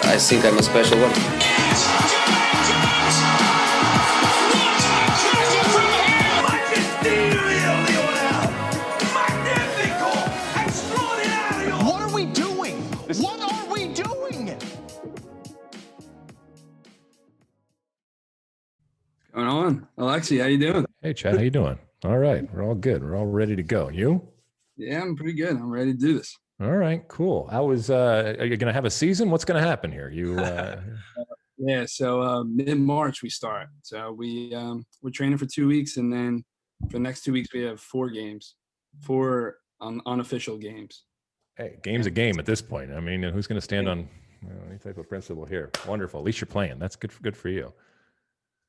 I think I'm a special one. What are we doing? What are we doing? What's going on? Alexi, how you doing? Hey, Chad, how you doing? All right, we're all good. We're all ready to go. You? Yeah, I'm pretty good. I'm ready to do this. All right, cool. Are you going to have a season? What's going to happen here? Yeah, so mid-March we start. So we're training for 2 weeks, and then for the next 2 weeks we have 4 games, 4 unofficial games. Hey, game's a game at this point. I mean, who's going to stand on any type of principle here? Wonderful. At least you're playing. That's good for you.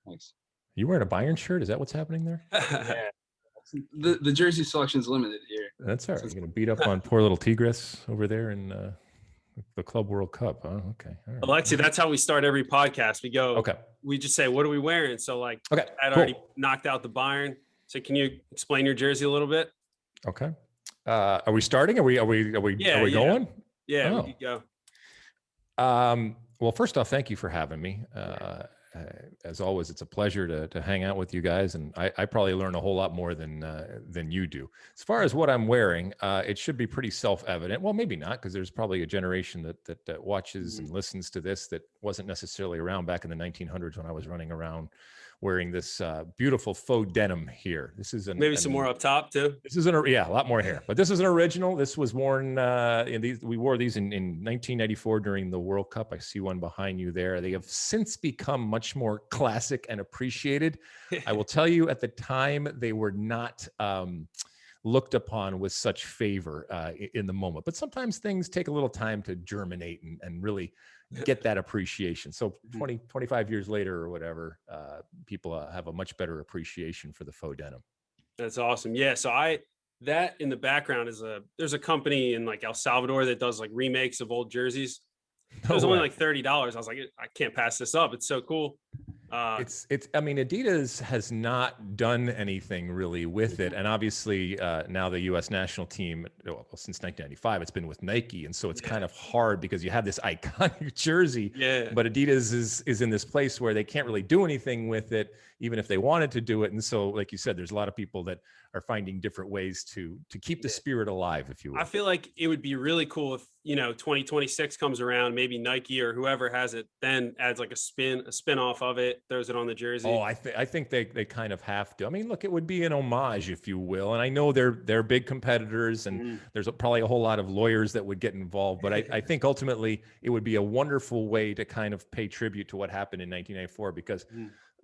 Thanks. You wearing a Bayern shirt? Is that what's happening there? Yeah. The jersey selection is limited here. That's all right. You're going to beat up on poor little Tigres over there in the Club World Cup, huh? Okay. All right. Alexi, that's how we start every podcast. We go, okay. We just say, what are we wearing? So like, okay, I'd already knocked out the Bayern. So can you explain your jersey a little bit? Okay. Are we starting? Are we going? Yeah, we could go. Well, first off, thank you for having me. As always, it's a pleasure to hang out with you guys, and I probably learn a whole lot more than you do. As far as what I'm wearing, it should be pretty self-evident. Well, maybe not, because there's probably a generation that watches and listens to this that wasn't necessarily around back in the 1900s when I was running around wearing this beautiful faux denim here. This is maybe some more up top too. This is a lot more hair, but this is an original. This was worn we wore these in 1994 during the World Cup. I see one behind you there. They have since become much more classic and appreciated. I will tell you, at the time they were not looked upon with such favor in the moment, but sometimes things take a little time to germinate and really get that appreciation. So 25 years later or whatever, people have a much better appreciation for the faux denim. That's awesome. Yeah. So that in the background there's a company in like El Salvador that does like remakes of old jerseys. It was only like $30. I was like, I can't pass this up. It's so cool. I mean, Adidas has not done anything really with it. And obviously now the U.S. national team, since 1995, it's been with Nike. And so it's kind of hard because you have this iconic jersey, but Adidas is in this place where they can't really do anything with it, even if they wanted to do it. And so, like you said, there's a lot of people that are finding different ways to keep the spirit alive, if you will. I feel like it would be really cool if, 2026 comes around, maybe Nike or whoever has it, then adds like a spin off of it, throws it on the jersey. Oh, I think they kind of have to. I mean, look, it would be an homage, if you will. And I know they're big competitors, and there's probably a whole lot of lawyers that would get involved. But I think ultimately it would be a wonderful way to kind of pay tribute to what happened in 1994. Because,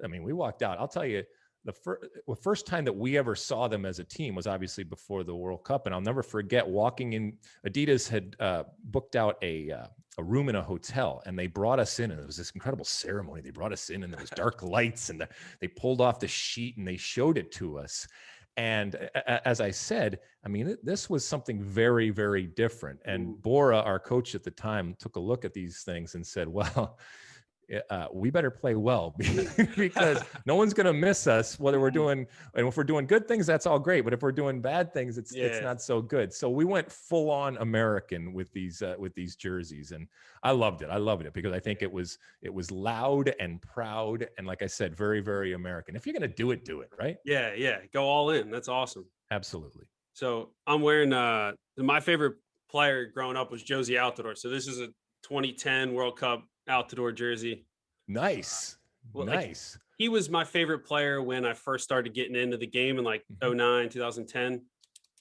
I mean, we walked out. I'll tell you, the first time that we ever saw them as a team was obviously before the World Cup. And I'll never forget walking in. Adidas had booked out a room in a hotel, and they brought us in, and it was this incredible ceremony. They brought us in, and there was dark lights, and they pulled off the sheet and they showed it to us. And as I said, I mean, this was something very, very different. And Bora, our coach at the time, took a look at these things and said, well, we better play well because no one's going to miss us, whether we're doing, and if we're doing good things, that's all great. But if we're doing bad things, it's not so good. So we went full on American with these jerseys, and I loved it because I think it was loud and proud. And like I said, very, very American. If you're going to do it, right? Yeah. Go all in. That's awesome. Absolutely. So I'm wearing, my favorite player growing up was Josie Altidore. So this is a 2010 World Cup Altidore jersey. Nice. Nice. Like, he was my favorite player when I first started getting into the game in like 2009, 2010.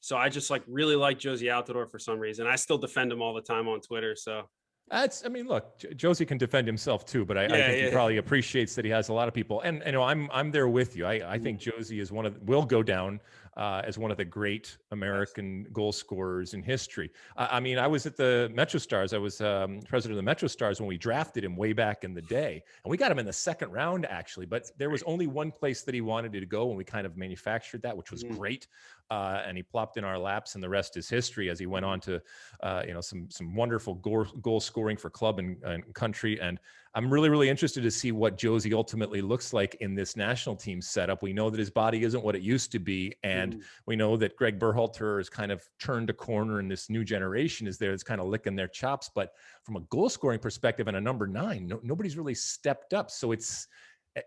So I just like really like Josie Altidore for some reason. I still defend him all the time on Twitter. So look, Josie can defend himself too, but I think he probably appreciates that he has a lot of people. And I'm there with you. I think Josie is will go down as one of the great American goal scorers in history. I mean, I was at the Metro Stars. I was president of the Metro Stars when we drafted him way back in the day, and we got him in the second round actually. But there was only one place that he wanted to go, and we kind of manufactured that, which was great. and he plopped in our laps, and the rest is history as he went on to, some wonderful goal scoring for club and country. And I'm really, really interested to see what Josie ultimately looks like in this national team setup. We know that his body isn't what it used to be. And we know that Greg Berhalter has kind of turned a corner, and this new generation is there that's kind of licking their chops. But from a goal scoring perspective and a number 9, nobody's really stepped up. So it's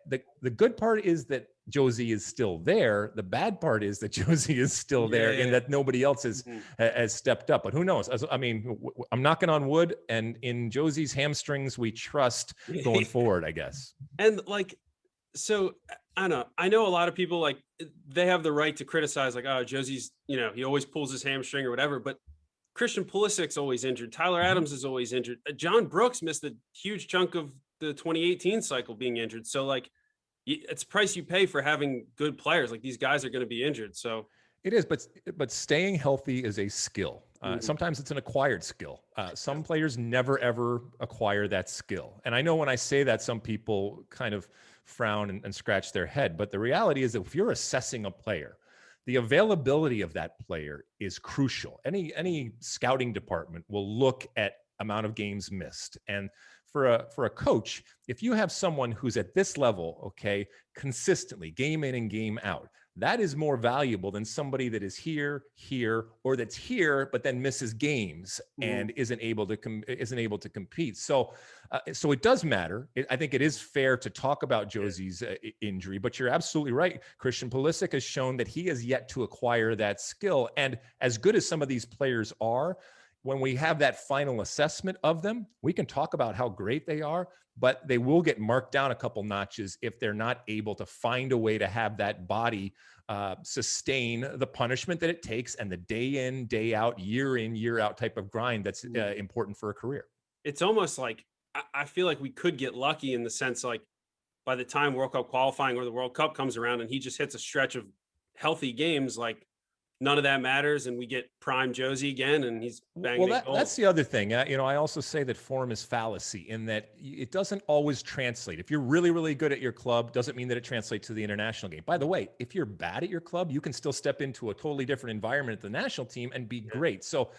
the good part is that Josie is still there. The bad part is that Josie is still there and that nobody else has stepped up. But who knows? I mean, I'm knocking on wood, and in Josie's hamstrings, we trust going forward, I guess. And like, so I don't know. I know a lot of people, like, they have the right to criticize, like, oh, Josie's, he always pulls his hamstring or whatever. But Christian Pulisic's always injured. Tyler Adams is always injured. John Brooks missed a huge chunk of the 2018 cycle being injured. So like, it's a price you pay for having good players. Like, these guys are going to be injured. So it is, but staying healthy is a skill. Sometimes it's an acquired skill. Some players never, ever acquire that skill. And I know when I say that, some people kind of frown and scratch their head. But the reality is that if you're assessing a player, the availability of that player is crucial. Any scouting department will look at amount of games missed. And for a coach, if you have someone who's at this level, okay, consistently, game in and game out, that is more valuable than somebody that is here, or that's here but then misses games and isn't able to compete. So it does matter. I think it is fair to talk about Josie's injury, but you're absolutely right. Christian Pulisic has shown that he has yet to acquire that skill. And as good as some of these players are, when we have that final assessment of them, we can talk about how great they are, but they will get marked down a couple notches if they're not able to find a way to have that body sustain the punishment that it takes and the day in, day out, year in, year out type of grind that's important for a career. It's almost like, I feel like we could get lucky in the sense, like, by the time World Cup qualifying or the World Cup comes around and he just hits a stretch of healthy games, like, none of that matters, and we get prime Josie again, and he's banging. Well, that's the other thing. I also say that form is fallacy in that it doesn't always translate. If you're really, really good at your club, doesn't mean that it translates to the international game. By the way, if you're bad at your club, you can still step into a totally different environment at the national team and be great. So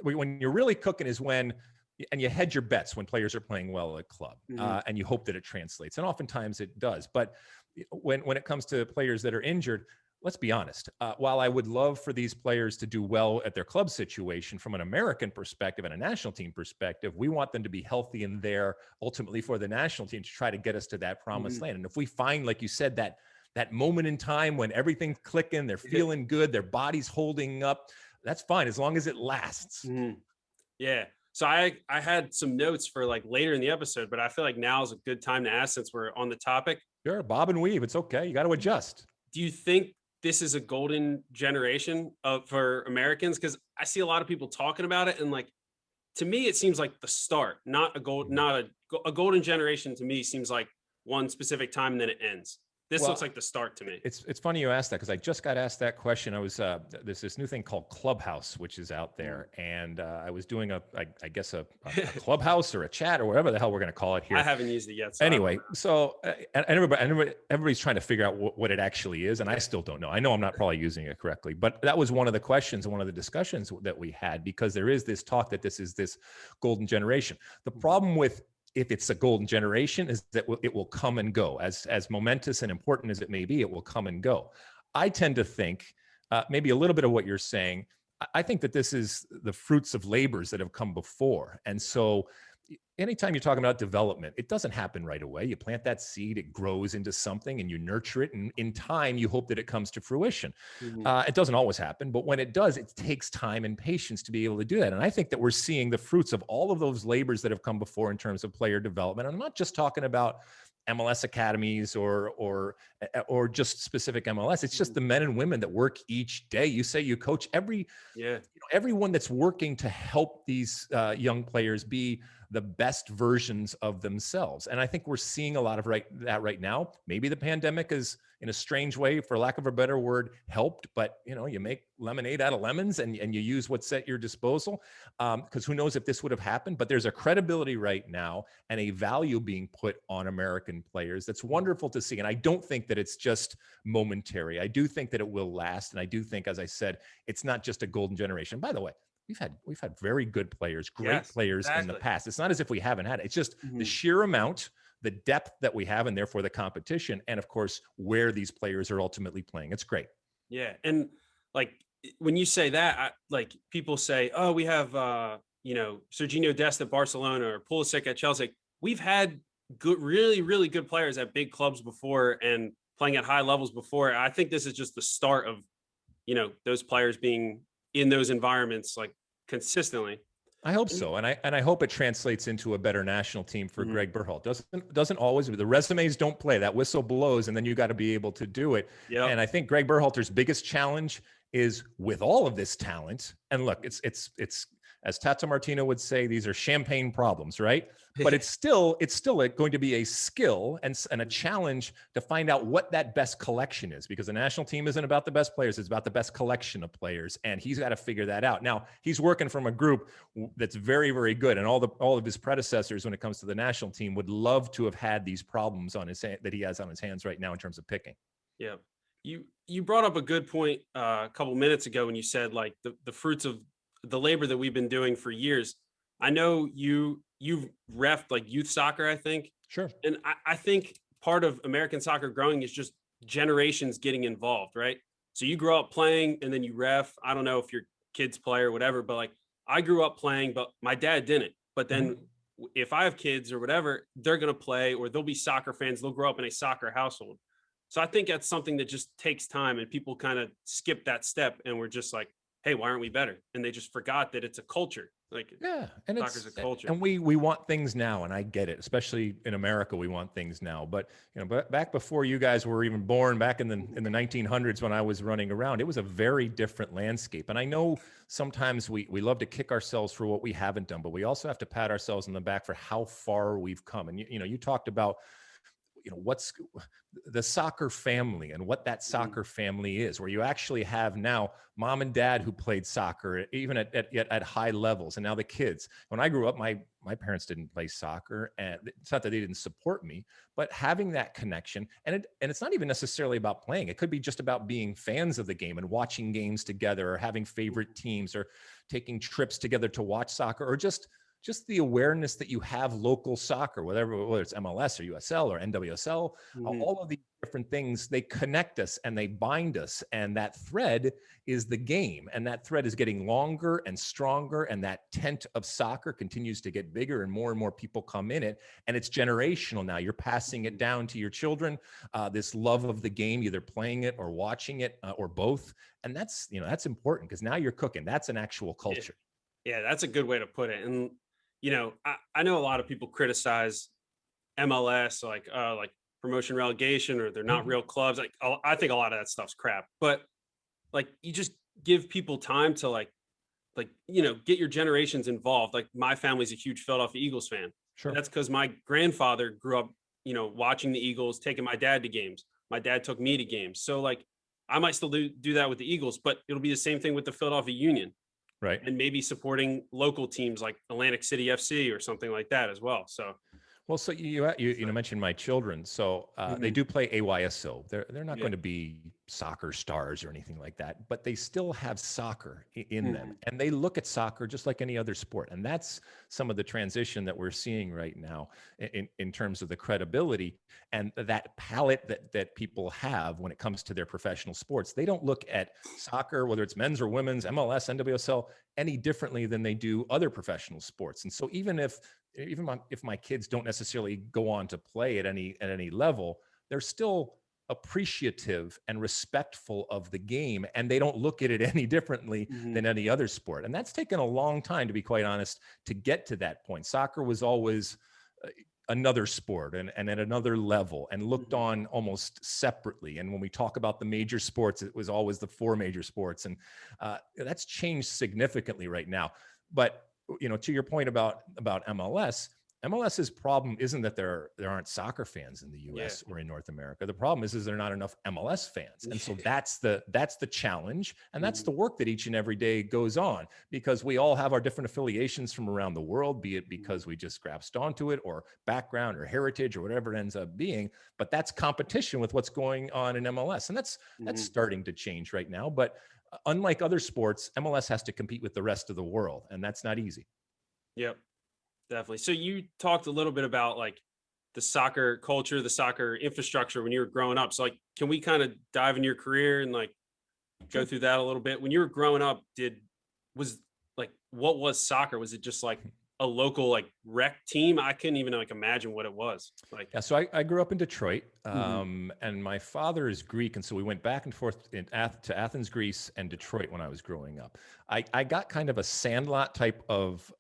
when you're really cooking is when, and you hedge your bets when players are playing well at club, and you hope that it translates. And oftentimes it does. But when it comes to players that are injured, let's be honest. While I would love for these players to do well at their club situation from an American perspective and a national team perspective, we want them to be healthy and there ultimately for the national team to try to get us to that promised land. And if we find, like you said, that moment in time when everything's clicking, they're feeling good, their body's holding up, that's fine as long as it lasts. Yeah. So I had some notes for like later in the episode, but I feel like now is a good time to ask since we're on the topic. Sure, bob and weave. It's okay. You got to adjust. Do you think this is a golden generation for Americans? Because I see a lot of people talking about it, and like, to me, it seems like the start, not a golden generation. To me, seems like one specific time and then it ends. This looks like the start to me. It's funny you asked that because I just got asked that question. I was there's this new thing called Clubhouse, which is out there, and I was doing I guess a Clubhouse or a chat or whatever the hell we're going to call it here. I haven't used it yet. So anyway, so and everybody's trying to figure out what it actually is, and I still don't know. I know I'm not probably using it correctly, but that was one of the questions and one of the discussions that we had, because there is this talk that this is this golden generation. The problem with if it's a golden generation is that it will come and go. As momentous and important as it may be, it will come and go. I tend to think maybe a little bit of what you're saying. I think that this is the fruits of labors that have come before. And so anytime you're talking about development, it doesn't happen right away. You plant that seed, it grows into something, and you nurture it. And in time, you hope that it comes to fruition. It doesn't always happen, but when it does, it takes time and patience to be able to do that. And I think that we're seeing the fruits of all of those labors that have come before in terms of player development. I'm not just talking about MLS academies or just specific MLS. It's just the men and women that work each day. You say you coach everyone that's working to help these young players be the best versions of themselves. And I think we're seeing a lot of that right now. Maybe the pandemic is, in a strange way, for lack of a better word, helped, but you make lemonade out of lemons and you use what's at your disposal. Because who knows if this would have happened, but there's a credibility right now and a value being put on American players that's wonderful to see. And I don't think that it's just momentary. I do think that it will last. And I do think, as I said, it's not just a golden generation. By the way, we've had very good players, great players in the past. It's not as if we haven't had it. It's just the sheer amount, the depth that we have, and therefore the competition, and of course where these players are ultimately playing. It's great. Yeah, and like when you say that, like people say, "Oh, we have Serginho Dest at Barcelona or Pulisic at Chelsea." We've had good, really, really good players at big clubs before and playing at high levels before. I think this is just the start of those players being in those environments like consistently. I hope so, and I hope it translates into a better national team for Greg Berhalter. Doesn't always. The resumes don't play. That whistle blows, and then you got to be able to do it. Yep. And I think Greg Berhalter's biggest challenge is with all of this talent. And look, it's as Tata Martino would say, these are champagne problems, right? But it's still going to be a skill and a challenge to find out what that best collection is, because the national team isn't about the best players. It's about the best collection of players. And he's got to figure that out. Now, he's working from a group that's very, very good. And all of his predecessors, when it comes to the national team, would love to have had these problems that he has on his hands right now in terms of picking. Yeah. You brought up a good point a couple minutes ago when you said like the fruits of the labor that we've been doing for years. I know you've reffed like youth soccer, I think. Sure. And I think part of American soccer growing is just generations getting involved, right? So you grow up playing and then you ref. I don't know if your kids play or whatever, but like I grew up playing, but my dad didn't. But then if I have kids or whatever, they're going to play or they'll be soccer fans. They'll grow up in a soccer household. So I think that's something that just takes time, and people kind of skip that step and we're just like, hey, why aren't we better? And they just forgot that it's a culture. Like, yeah, and soccer's a culture. And we want things now, and I get it. Especially in America, we want things now. But but back before you guys were even born, back in the 1900s when I was running around, it was a very different landscape. And I know sometimes we love to kick ourselves for what we haven't done, but we also have to pat ourselves on the back for how far we've come. And you talked about what's the soccer family and what that soccer family is, where you actually have now mom and dad who played soccer even at high levels, and now the kids. When I grew up, my parents didn't play soccer, and it's not that they didn't support me, but having that connection, and it's not even necessarily about playing. It could be just about being fans of the game and watching games together, or having favorite teams, or taking trips together to watch soccer, or just the awareness that you have local soccer, whether it's MLS or USL or NWSL, all of these different things, they connect us and they bind us. And that thread is the game. And that thread is getting longer and stronger. And that tent of soccer continues to get bigger, and more people come in it. And it's generational now. You're passing it down to your children, this love of the game, either playing it or watching it or both. And that's important, because now you're cooking. That's an actual culture. Yeah, that's a good way to put it. And I know a lot of people criticize MLS, like promotion relegation, or they're not real clubs. Like, I think a lot of that stuff's crap. But like, you just give people time to like get your generations involved. Like, my family's a huge Philadelphia Eagles fan. Sure. That's because my grandfather grew up, watching the Eagles, taking my dad to games. My dad took me to games. So like, I might still do that with the Eagles, but it'll be the same thing with the Philadelphia Union. Right. And maybe supporting local teams like Atlantic City FC or something like that as well. So, so you mentioned my children. So they do play AYSO. They're not going to be soccer stars or anything like that, but they still have soccer in them, and they look at soccer just like any other sport. And that's some of the transition that we're seeing right now in terms of the credibility and that palette that people have when it comes to their professional sports. They don't look at soccer, whether it's men's or women's, MLS, NWSL, any differently than they do other professional sports. And so even if my kids don't necessarily go on to play at any level, they're still appreciative and respectful of the game, and they don't look at it any differently than any other sport. And that's taken a long time, to be quite honest, to get to that point. Soccer was always another sport and at another level, and looked on almost separately. And when we talk about the major sports, it was always the four major sports, and that's changed significantly right now. But to your point about MLS, MLS's problem isn't that there aren't soccer fans in the US or in North America. The problem is there are not enough MLS fans. And so that's the challenge. And that's the work that each and every day goes on, because we all have our different affiliations from around the world, be it because we just grasped onto it or background or heritage or whatever it ends up being. But that's competition with what's going on in MLS. And that's starting to change right now. But unlike other sports, MLS has to compete with the rest of the world. And that's not easy. Yep. Definitely. So you talked a little bit about like the soccer culture, the soccer infrastructure when you were growing up. So like, can we kind of dive in your career and like go through that a little bit? When you were growing up, what was soccer? Was it just like a local like rec team? I couldn't even like imagine what it was like. Yeah. So I grew up in Detroit, and my father is Greek. And so we went back and forth to Athens, Greece and Detroit when I was growing up. I got kind of a Sandlot type of,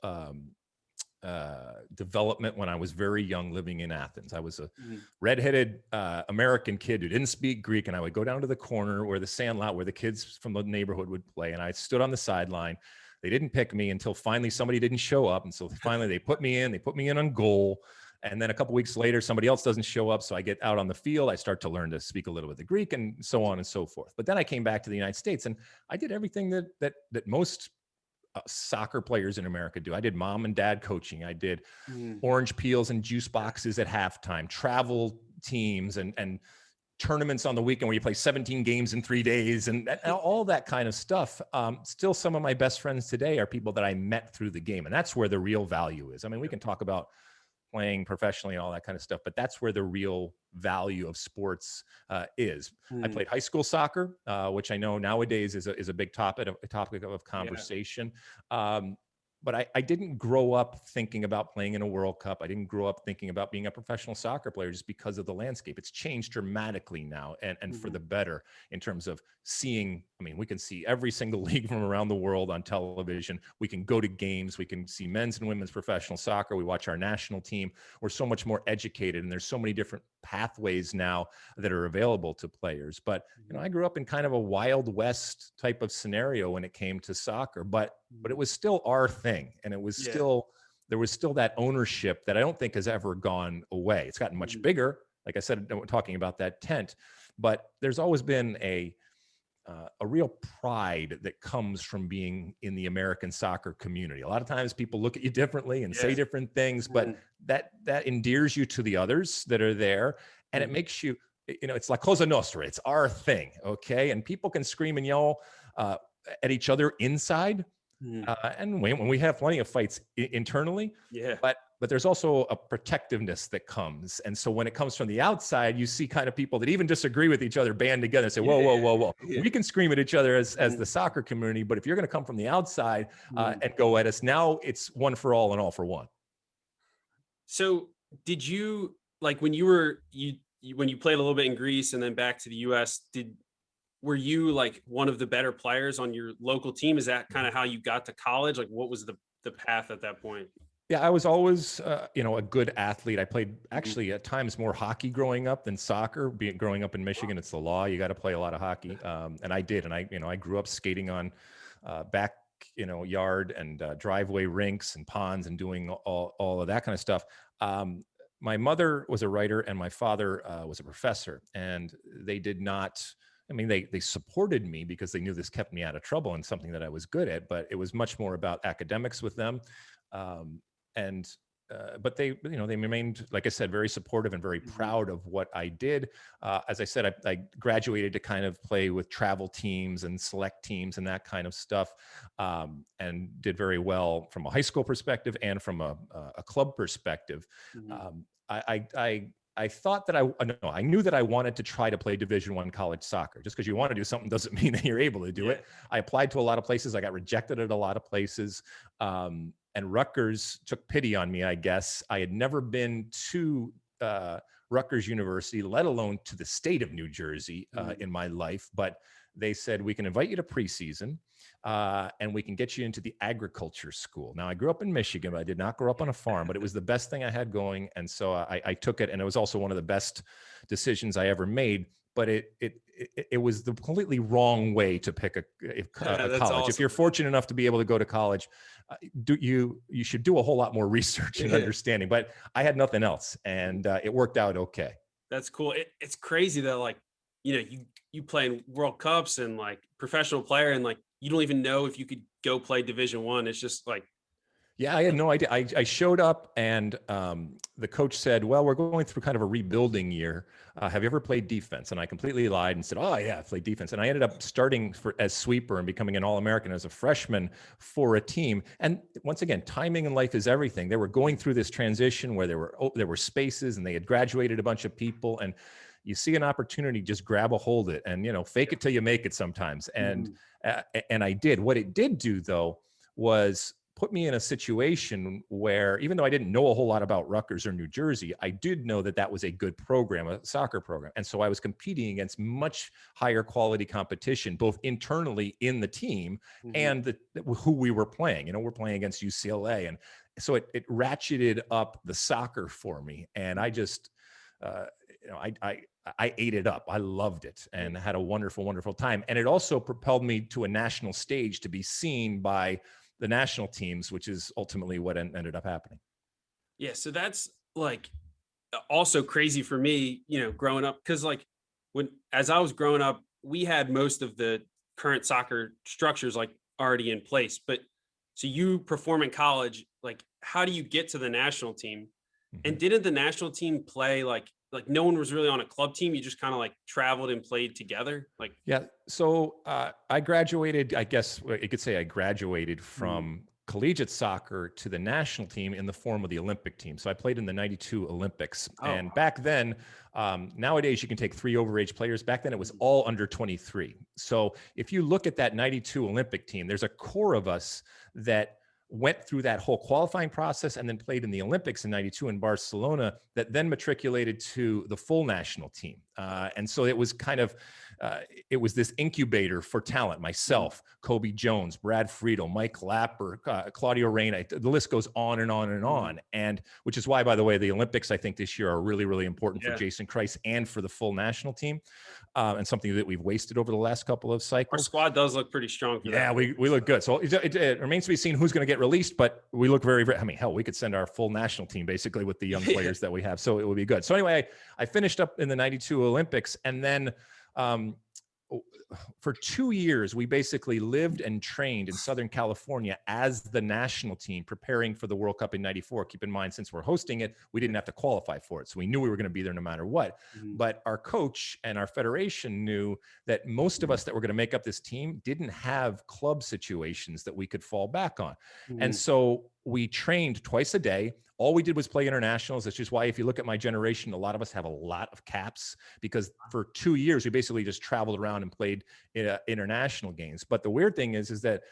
development when I was very young living in Athens. I was a redheaded American kid who didn't speak Greek, and I would go down to the corner where the Sandlot, where the kids from the neighborhood would play, and I stood on the sideline. They didn't pick me until finally somebody didn't show up, and so finally they put me in on goal. And then a couple weeks later, somebody else doesn't show up. So I get out on the field. I start to learn to speak a little bit of Greek and so on and so forth. But then I came back to the United States, and I did everything that most soccer players in America do. I did mom and dad coaching. I did orange peels and juice boxes at halftime, travel teams and tournaments on the weekend where you play 17 games in 3 days and all that kind of stuff. Still, some of my best friends today are people that I met through the game. And that's where the real value is. I mean, we can talk about playing professionally and all that kind of stuff, but that's where the real value of sports is. I played high school soccer, which I know nowadays is a big topic of conversation. But I didn't grow up thinking about playing in a World Cup. I didn't grow up thinking about being a professional soccer player just because of the landscape. It's changed dramatically now and for the better in terms of seeing. I mean, we can see every single league from around the world on television. We can go to games. We can see men's and women's professional soccer. We watch our national team. We're so much more educated, and there's so many different pathways now that are available to players. But I grew up in kind of a Wild West type of scenario when it came to soccer, but it was still our thing, and it was still there was still that ownership that I don't think has ever gone away. It's gotten much bigger, like I said, talking about that tent, but there's always been a real pride that comes from being in the American soccer community. A lot of times people look at you differently and say different things, but that endears you to the others that are there. And it makes you, it's like Cosa Nostra. It's our thing. Okay. And people can scream and yell at each other inside. And when we have plenty of fights internally, but there's also a protectiveness that comes. And so when it comes from the outside, you see kind of people that even disagree with each other band together and say, whoa. We can scream at each other as the soccer community, but if you're going to come from the outside and go at us, now it's one for all and all for one. So did you, like when you when you played a little bit in Greece and then back to the US, were you like one of the better players on your local team? Is that kind of how you got to college? Like what was the path at that point? Yeah, I was always, a good athlete. I played actually at times more hockey growing up than soccer. Growing up in Michigan, it's the law. You got to play a lot of hockey. And I did. And I grew up skating on yard and driveway rinks and ponds and doing all of that kind of stuff. My mother was a writer and my father was a professor, and they did not. I mean, they supported me because they knew this kept me out of trouble and something that I was good at, but it was much more about academics with them. But they remained, like I said, very supportive and very proud of what I did. As I said, I graduated to kind of play with travel teams and select teams and that kind of stuff, and did very well from a high school perspective and from a club perspective. I thought that I knew that I wanted to try to play Division I college soccer. Just because you want to do something doesn't mean that you're able to do it. I applied to a lot of places. I got rejected at a lot of places. And Rutgers took pity on me, I guess. I had never been to Rutgers University, let alone to the state of New Jersey in my life. But they said, we can invite you to preseason and we can get you into the agriculture school. Now, I grew up in Michigan, but I did not grow up on a farm, but it was the best thing I had going. And so I took it. And it was also one of the best decisions I ever made. but it was the completely wrong way to pick a college. Awesome. If you're fortunate enough to be able to go to college, you should do a whole lot more research and understanding. But I had nothing else, and it worked out okay. That's cool. It's crazy that like, you play in World Cups and like professional player, and like you don't even know if you could go play Division I. It's just like, yeah, I had no idea. I showed up, and the coach said, well, we're going through kind of a rebuilding year. Have you ever played defense? And I completely lied and said, oh, yeah, I played defense. And I ended up starting as sweeper and becoming an All-American as a freshman for a team. And once again, timing in life is everything. They were going through this transition where there were spaces, and they had graduated a bunch of people. And you see an opportunity, just grab a hold of it, and, fake it till you make it sometimes. And I did. What it did do, though, was put me in a situation where, even though I didn't know a whole lot about Rutgers or New Jersey, I did know that that was a good program, a soccer program. And so I was competing against much higher quality competition, both internally in the team and who we were playing. We're playing against UCLA. And so it ratcheted up the soccer for me. And I just, I ate it up. I loved it and had a wonderful, wonderful time. And it also propelled me to a national stage to be seen by the national teams, which is ultimately what ended up happening. Yeah. So that's like also crazy for me, growing up. Cause like as I was growing up, we had most of the current soccer structures like already in place, but so you perform in college, like how do you get to the national team? And didn't the national team play like no one was really on a club team? You just kind of like traveled and played together? Like, yeah. So I graduated, I guess you could say I graduated from collegiate soccer to the national team in the form of the Olympic team. So I played in the 92 Olympics. And back then, nowadays you can take 3 overage players. Back then it was all under 23. So if you look at that 92 Olympic team, there's a core of us that went through that whole qualifying process and then played in the Olympics in 92 in Barcelona, that then matriculated to the full national team. And so it was kind of, it was this incubator for talent. Myself, Kobe Jones, Brad Friedel, Mike Lapper, Claudio Reyna, the list goes on and on and on. And which is why, by the way, the Olympics, I think this year are really, really important for Jason Kreis and for the full national team. And something that we've wasted over the last couple of cycles. Our squad does look pretty strong for that. Yeah, we look good. So it remains to be seen who's going to get released, but we look very, very, hell, we could send our full national team basically with the young players that we have. So it would be good. So anyway, I finished up in the 92 Olympics, and then for 2 years, we basically lived and trained in Southern California as the national team, preparing for the World Cup in 94. Keep in mind, since we're hosting it, we didn't have to qualify for it. So we knew we were going to be there no matter what. But our coach and our federation knew that most of us that were going to make up this team didn't have club situations that we could fall back on. And so we trained twice a day. All we did was play internationals. That's just why, if you look at my generation, a lot of us have a lot of caps, because for 2 years, we basically just traveled around and played international games. But the weird thing is that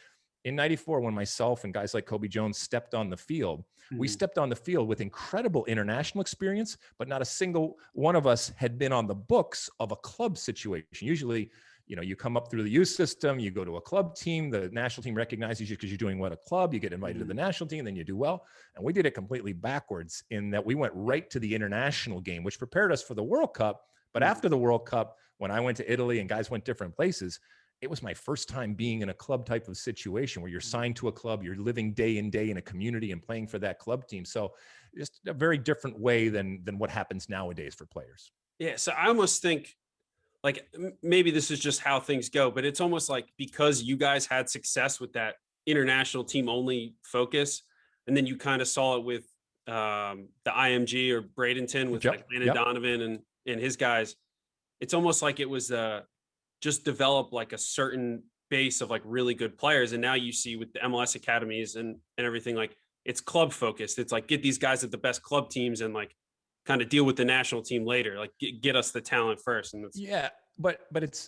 in 94, when myself and guys like Kobe Jones stepped on the field, we stepped on the field with incredible international experience, but not a single one of us had been on the books of a club situation. Usually, you come up through the youth system, you go to a club team, the national team recognizes you because you're doing what a club, you get invited to the national team, then you do well. And we did it completely backwards, in that we went right to the international game, which prepared us for the World Cup. But after the World Cup, when I went to Italy and guys went different places, it was my first time being in a club type of situation where you're signed to a club, you're living day in, day in a community and playing for that club team. So just a very different way than what happens nowadays for players. Yeah. So I almost think, like, maybe this is just how things go, but it's almost like because you guys had success with that international team only focus, and then you kind of saw it with the IMG or Bradenton with like Landon Donovan and his guys. It's almost like it was just develop like a certain base of like really good players. And now you see with the MLS academies and everything, like it's club focused. It's like, get these guys at the best club teams and like kind of deal with the national team later, like get us the talent first. And but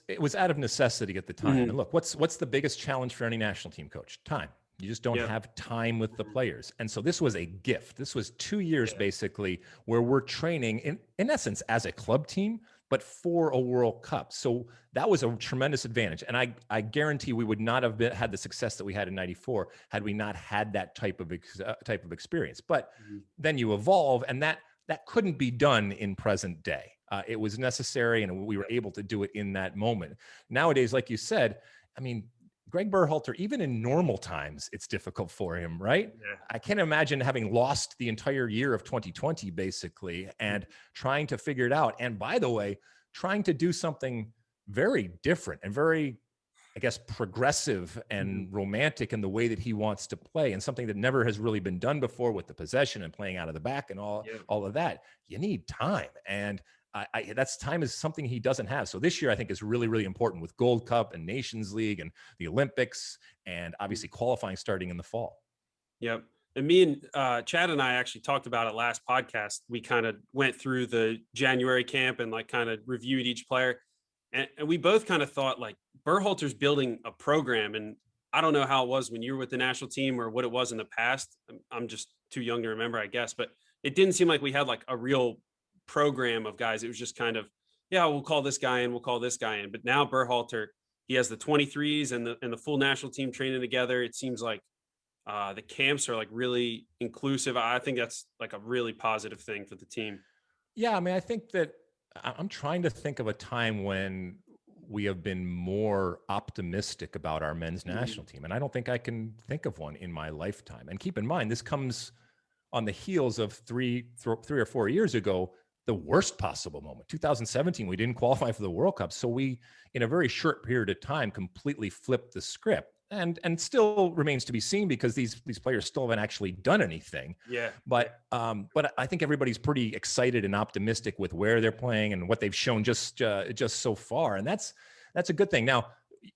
it was out of necessity at the time. And look, what's the biggest challenge for any national team coach? Time. You just don't have time with the players. And so this was a gift. This was 2 years basically where we're training in essence as a club team, but for a World Cup. So that was a tremendous advantage. And I guarantee we would not have had the success that we had in 94 had we not had that type of experience. But then you evolve, and that that couldn't be done in present day. It was necessary, and we were able to do it in that moment. Nowadays, like you said, I mean, Greg Berhalter, even in normal times, it's difficult for him, right? Yeah. I can't imagine having lost the entire year of 2020, basically, and trying to figure it out. And by the way, trying to do something very different and very, I guess, progressive and romantic in the way that he wants to play, and something that never has really been done before with the possession and playing out of the back and all of that. You need time. And that's time is something he doesn't have. So this year, I think, is really, really important with Gold Cup and Nations League and the Olympics, and obviously qualifying starting in the fall. Yep. And me and Chad and I actually talked about it last podcast. We kind of went through the January camp and like kind of reviewed each player. And we both kind of thought like Berhalter's building a program. And I don't know how it was when you were with the national team or what it was in the past. I'm just too young to remember, I guess. But it didn't seem like we had like a real program of guys. It was just kind of, yeah, we'll call this guy in, we'll call this guy in. But now Berhalter, he has the 23s and the full national team training together. It seems like the camps are like really inclusive. I think that's like a really positive thing for the team. Yeah, I mean, I think that I'm trying to think of a time when we have been more optimistic about our men's national team, and I don't think I can think of one in my lifetime. And keep in mind, this comes on the heels of three or 4 years ago, the worst possible moment. 2017, we didn't qualify for the World Cup. So we, in a very short period of time, completely flipped the script. And still remains to be seen because these players still haven't actually done anything. Yeah. But I think everybody's pretty excited and optimistic with where they're playing and what they've shown just so far. And that's a good thing. Now,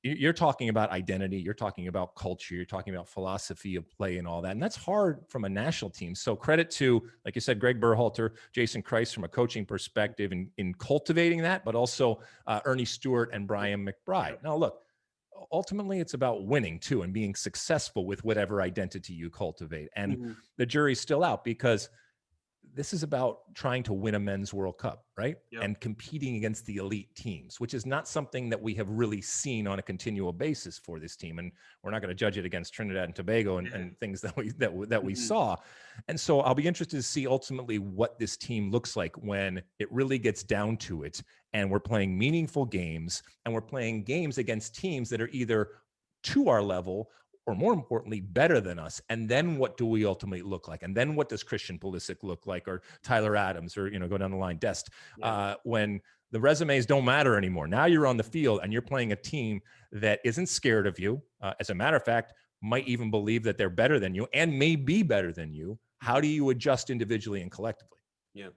you're talking about identity, you're talking about culture, you're talking about philosophy of play and all that. And that's hard from a national team. So credit to, like you said, Greg Berhalter, Jason Kreis from a coaching perspective in cultivating that, but also Ernie Stewart and Brian McBride. Now, look, ultimately it's about winning too and being successful with whatever identity you cultivate. And the jury's still out because this is about trying to win a men's World Cup, right? Yep. And competing against the elite teams, which is not something that we have really seen on a continual basis for this team. And we're not going to judge it against Trinidad and Tobago and things that we saw. And so I'll be interested to see ultimately what this team looks like when it really gets down to it. And we're playing meaningful games, and we're playing games against teams that are either to our level or, more importantly, better than us. And then what do we ultimately look like? And then what does Christian Pulisic look like, or Tyler Adams, or, go down the line, Dest, when the resumes don't matter anymore? Now you're on the field and you're playing a team that isn't scared of you. As a matter of fact, might even believe that they're better than you and may be better than you. How do you adjust individually and collectively? Yeah.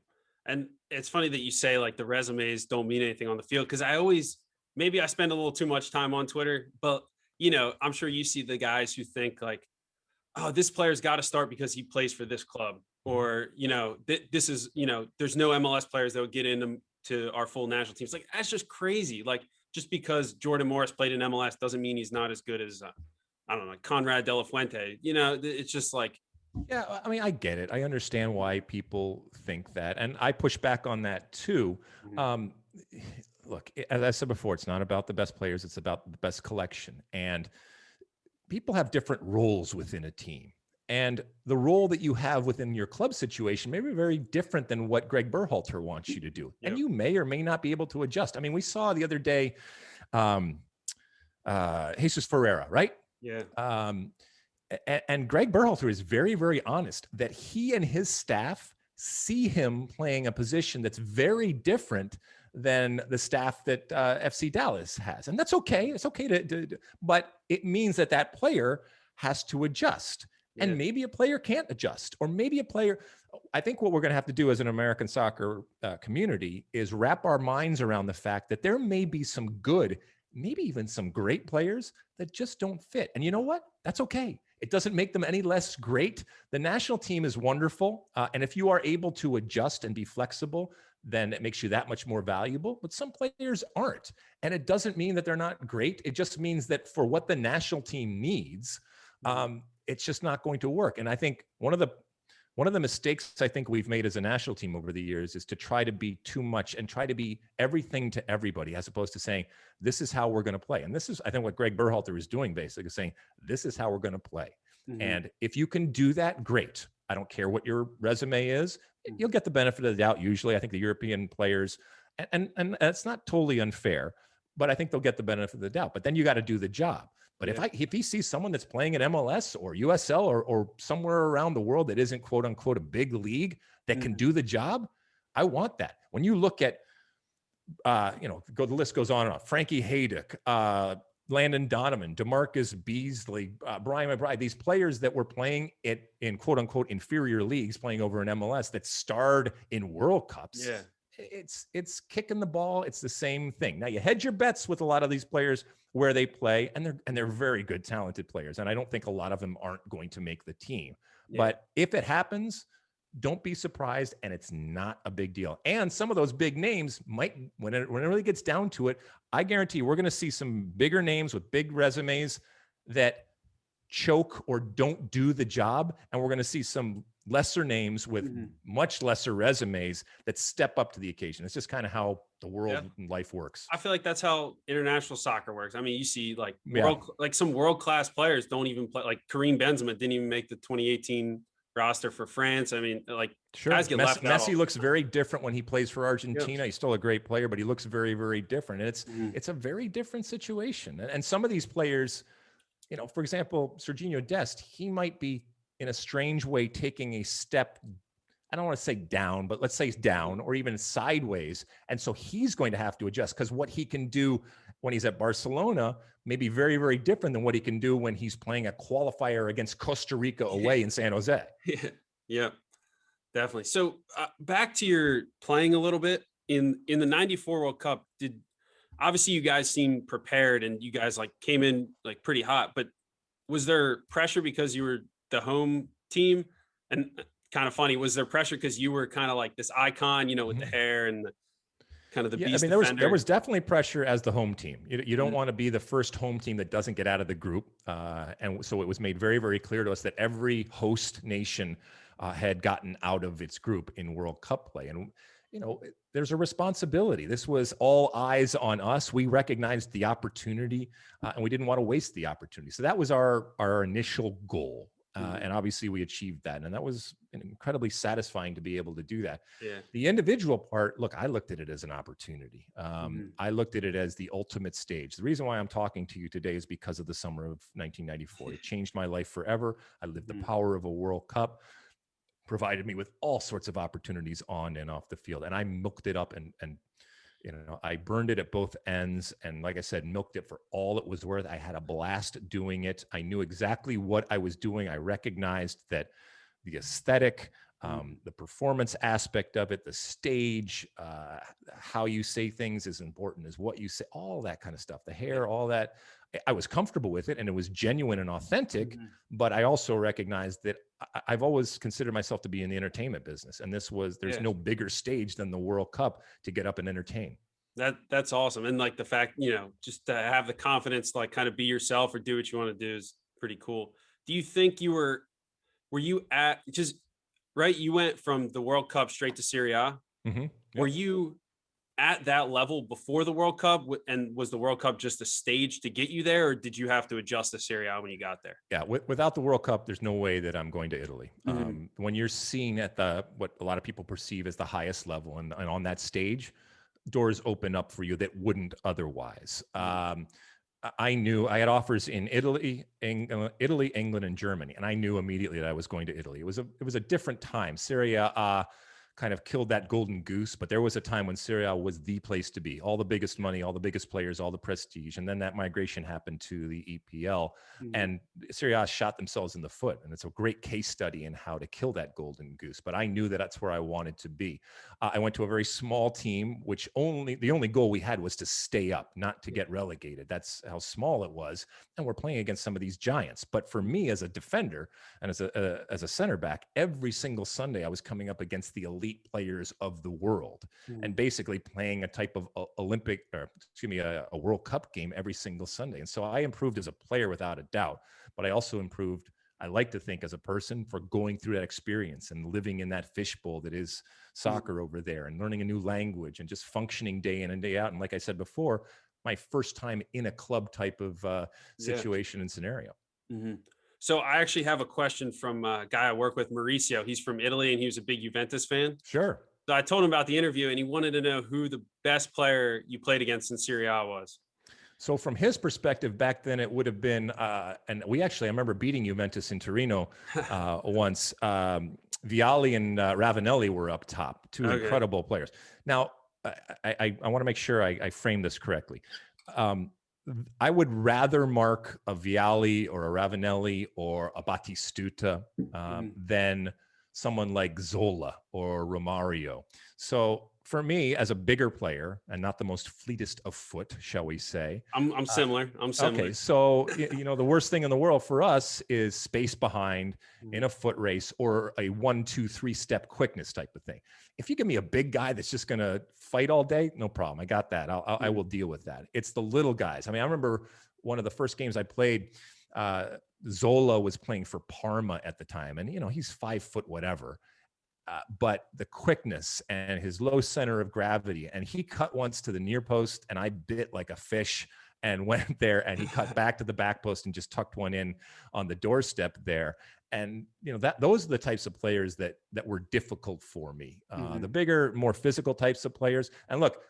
And it's funny that you say like the resumes don't mean anything on the field, because maybe I spend a little too much time on Twitter, but I'm sure you see the guys who think like, oh, this player's got to start because he plays for this club, or, this is, there's no MLS players that would get into our full national teams. Like, that's just crazy. Like, just because Jordan Morris played in MLS doesn't mean he's not as good as, I don't know, Conrad De La Fuente. It's just like, yeah, I mean, I get it. I understand why people think that. And I push back on that too. Look, as I said before, it's not about the best players. It's about the best collection. And people have different roles within a team. And the role that you have within your club situation may be very different than what Greg Berhalter wants you to do. Yep. And you may or may not be able to adjust. I mean, we saw the other day, Jesus Ferreira, right? Yeah. And Greg Berhalter is very, very honest that he and his staff see him playing a position that's very different than the staff that FC Dallas has. And that's okay. It's okay but it means that player has to adjust. Yeah. And maybe a player can't adjust, or maybe I think what we're going to have to do as an American soccer community is wrap our minds around the fact that there may be some good, maybe even some great players that just don't fit. And you know what? That's okay. It doesn't make them any less great. The national team is wonderful. And if you are able to adjust and be flexible, then it makes you that much more valuable. But some players aren't. And it doesn't mean that they're not great. It just means that for what the national team needs, it's just not going to work. And I think one of the mistakes I think we've made as a national team over the years is to try to be too much and try to be everything to everybody, as opposed to saying, this is how we're going to play. And this is, I think, what Greg Berhalter is doing, basically saying, this is how we're going to play. And if you can do that, great. I don't care what your resume is, you'll get the benefit of the doubt. Usually I think the European players, and that's not totally unfair, but I think they'll get the benefit of the doubt. But then you got to do the job. But if he sees someone that's playing at MLS or USL or somewhere around the world that isn't quote unquote a big league that can do the job, I want that. When you look at, the list goes on and on. Frankie Haydock, Landon Donovan, DeMarcus Beasley, Brian McBride, these players that were playing in quote unquote inferior leagues, playing over in MLS that starred in World Cups. Yeah. It's kicking the ball. It's the same thing. Now you hedge your bets with a lot of these players where they play, and they're very good, talented players. And I don't think a lot of them aren't going to make the team. Yeah. But if it happens, don't be surprised, and it's not a big deal. And some of those big names might, when it really gets down to it, I guarantee we're going to see some bigger names with big resumes that choke or don't do the job, and we're going to see some lesser names with much lesser resumes that step up to the occasion. It's just kind of how the world and life works. I feel like that's how international soccer works. I mean, you see like some world-class players don't even play. Like Karim Benzema didn't even make the 2018 roster for France. I mean, like guys get left out. Messi looks very different when he plays for Argentina. He's still a great player, but he looks very, very different. And it's a very different situation. And some of these players, for example, Serginho Dest, he might be in a strange way taking a step, I don't want to say down, but let's say down or even sideways. And so he's going to have to adjust, because what he can do when he's at Barcelona may be very, very different than what he can do when he's playing a qualifier against Costa Rica away in San Jose. Yeah, definitely. So back to your playing a little bit in the 94 World Cup, obviously you guys seemed prepared and you guys like came in like pretty hot, but was there pressure because you were the home team? And kind of funny, was there pressure because you were kind of like this icon, with the hair and kind of the beast defender? There was definitely pressure as the home team. You don't want to be the first home team that doesn't get out of the group. And so it was made very, very clear to us that every host nation had gotten out of its group in World Cup play. And, there's a responsibility. This was all eyes on us. We recognized the opportunity and we didn't want to waste the opportunity. So that was our initial goal. And obviously we achieved that. And that was incredibly satisfying to be able to do that. Yeah. The individual part, look, I looked at it as an opportunity. I looked at it as the ultimate stage. The reason why I'm talking to you today is because of the summer of 1994. It changed my life forever. I lived the power of a World Cup, provided me with all sorts of opportunities on and off the field. And I milked it up and I burned it at both ends. And like I said, milked it for all it was worth. I had a blast doing it. I knew exactly what I was doing. I recognized that the aesthetic, the performance aspect of it, the stage, how you say things is important as what you say, all that kind of stuff, the hair, all that. I was comfortable with it and it was genuine and authentic, but I also recognized that I've always considered myself to be in the entertainment business. And there's no bigger stage than the World Cup to get up and entertain. That's awesome. And like the fact, just to have the confidence to like kind of be yourself or do what you want to do is pretty cool. Do you think were you at just, right? You went from the World Cup straight to Serie A. Yep. Were you at that level before the World Cup, and was the World Cup just a stage to get you there, or did you have to adjust to Serie A when you got there? Yeah, without the World Cup, there's no way that I'm going to Italy. When you're seen at what a lot of people perceive as the highest level, and on that stage, doors open up for you that wouldn't otherwise. I knew I had offers in Italy, England, and Germany, and I knew immediately that I was going to Italy. It was a different time. Serie A kind of killed that golden goose, but there was a time when Serie A was the place to be. All the biggest money, all the biggest players, all the prestige. And then that migration happened to the EPL, and Serie A shot themselves in the foot. And it's a great case study in how to kill that golden goose. But I knew that that's where I wanted to be. I went to a very small team, which the only goal we had was to stay up, not to get relegated. That's how small it was. And we're playing against some of these giants. But for me as a defender and as a center back, every single Sunday I was coming up against the elite players of the world and basically playing a type of a World Cup game every single Sunday. And so I improved as a player without a doubt, but I also improved, I like to think, as a person for going through that experience and living in that fishbowl that is soccer over there and learning a new language and just functioning day in and day out. And like I said before, my first time in a club type of situation and scenario. So I actually have a question from a guy I work with, Mauricio. He's from Italy and he was a big Juventus fan. Sure. So I told him about the interview and he wanted to know who the best player you played against in Serie A was. So from his perspective, back then it would have been, and I remember beating Juventus in Torino once. Vialli and Ravanelli were up top, two incredible players. Now, I want to make sure I frame this correctly. I would rather mark a Vialli or a Ravanelli or a Battistuta than someone like Zola or Romario. So for me, as a bigger player and not the most fleetest of foot, shall we say, I'm similar. I'm similar. Okay, so the worst thing in the world for us is space behind in a foot race or a 1, 2, 3 step quickness type of thing. If you give me a big guy that's just going to fight all day, no problem. I got that. I will deal with that. It's the little guys. I mean, I remember one of the first games I played. Zola was playing for Parma at the time, and he's 5 foot whatever. But the quickness and his low center of gravity, and he cut once to the near post and I bit like a fish and went there, and he cut back to the back post and just tucked one in on the doorstep there. And those are the types of players that were difficult for me. The bigger, more physical types of players. And look,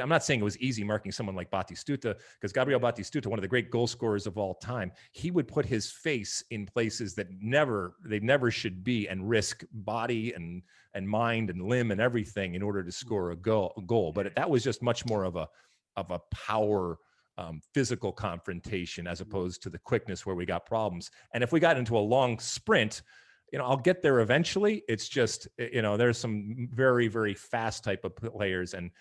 I'm not saying it was easy marking someone like Battistuta, because Gabriel Battistuta, one of the great goal scorers of all time, he would put his face in places that they never should be and risk body and mind and limb and everything in order to score a goal. But that was just much more of a power physical confrontation as opposed to the quickness where we got problems. And if we got into a long sprint, I'll get there eventually. It's just, there's some very, very fast type of players, and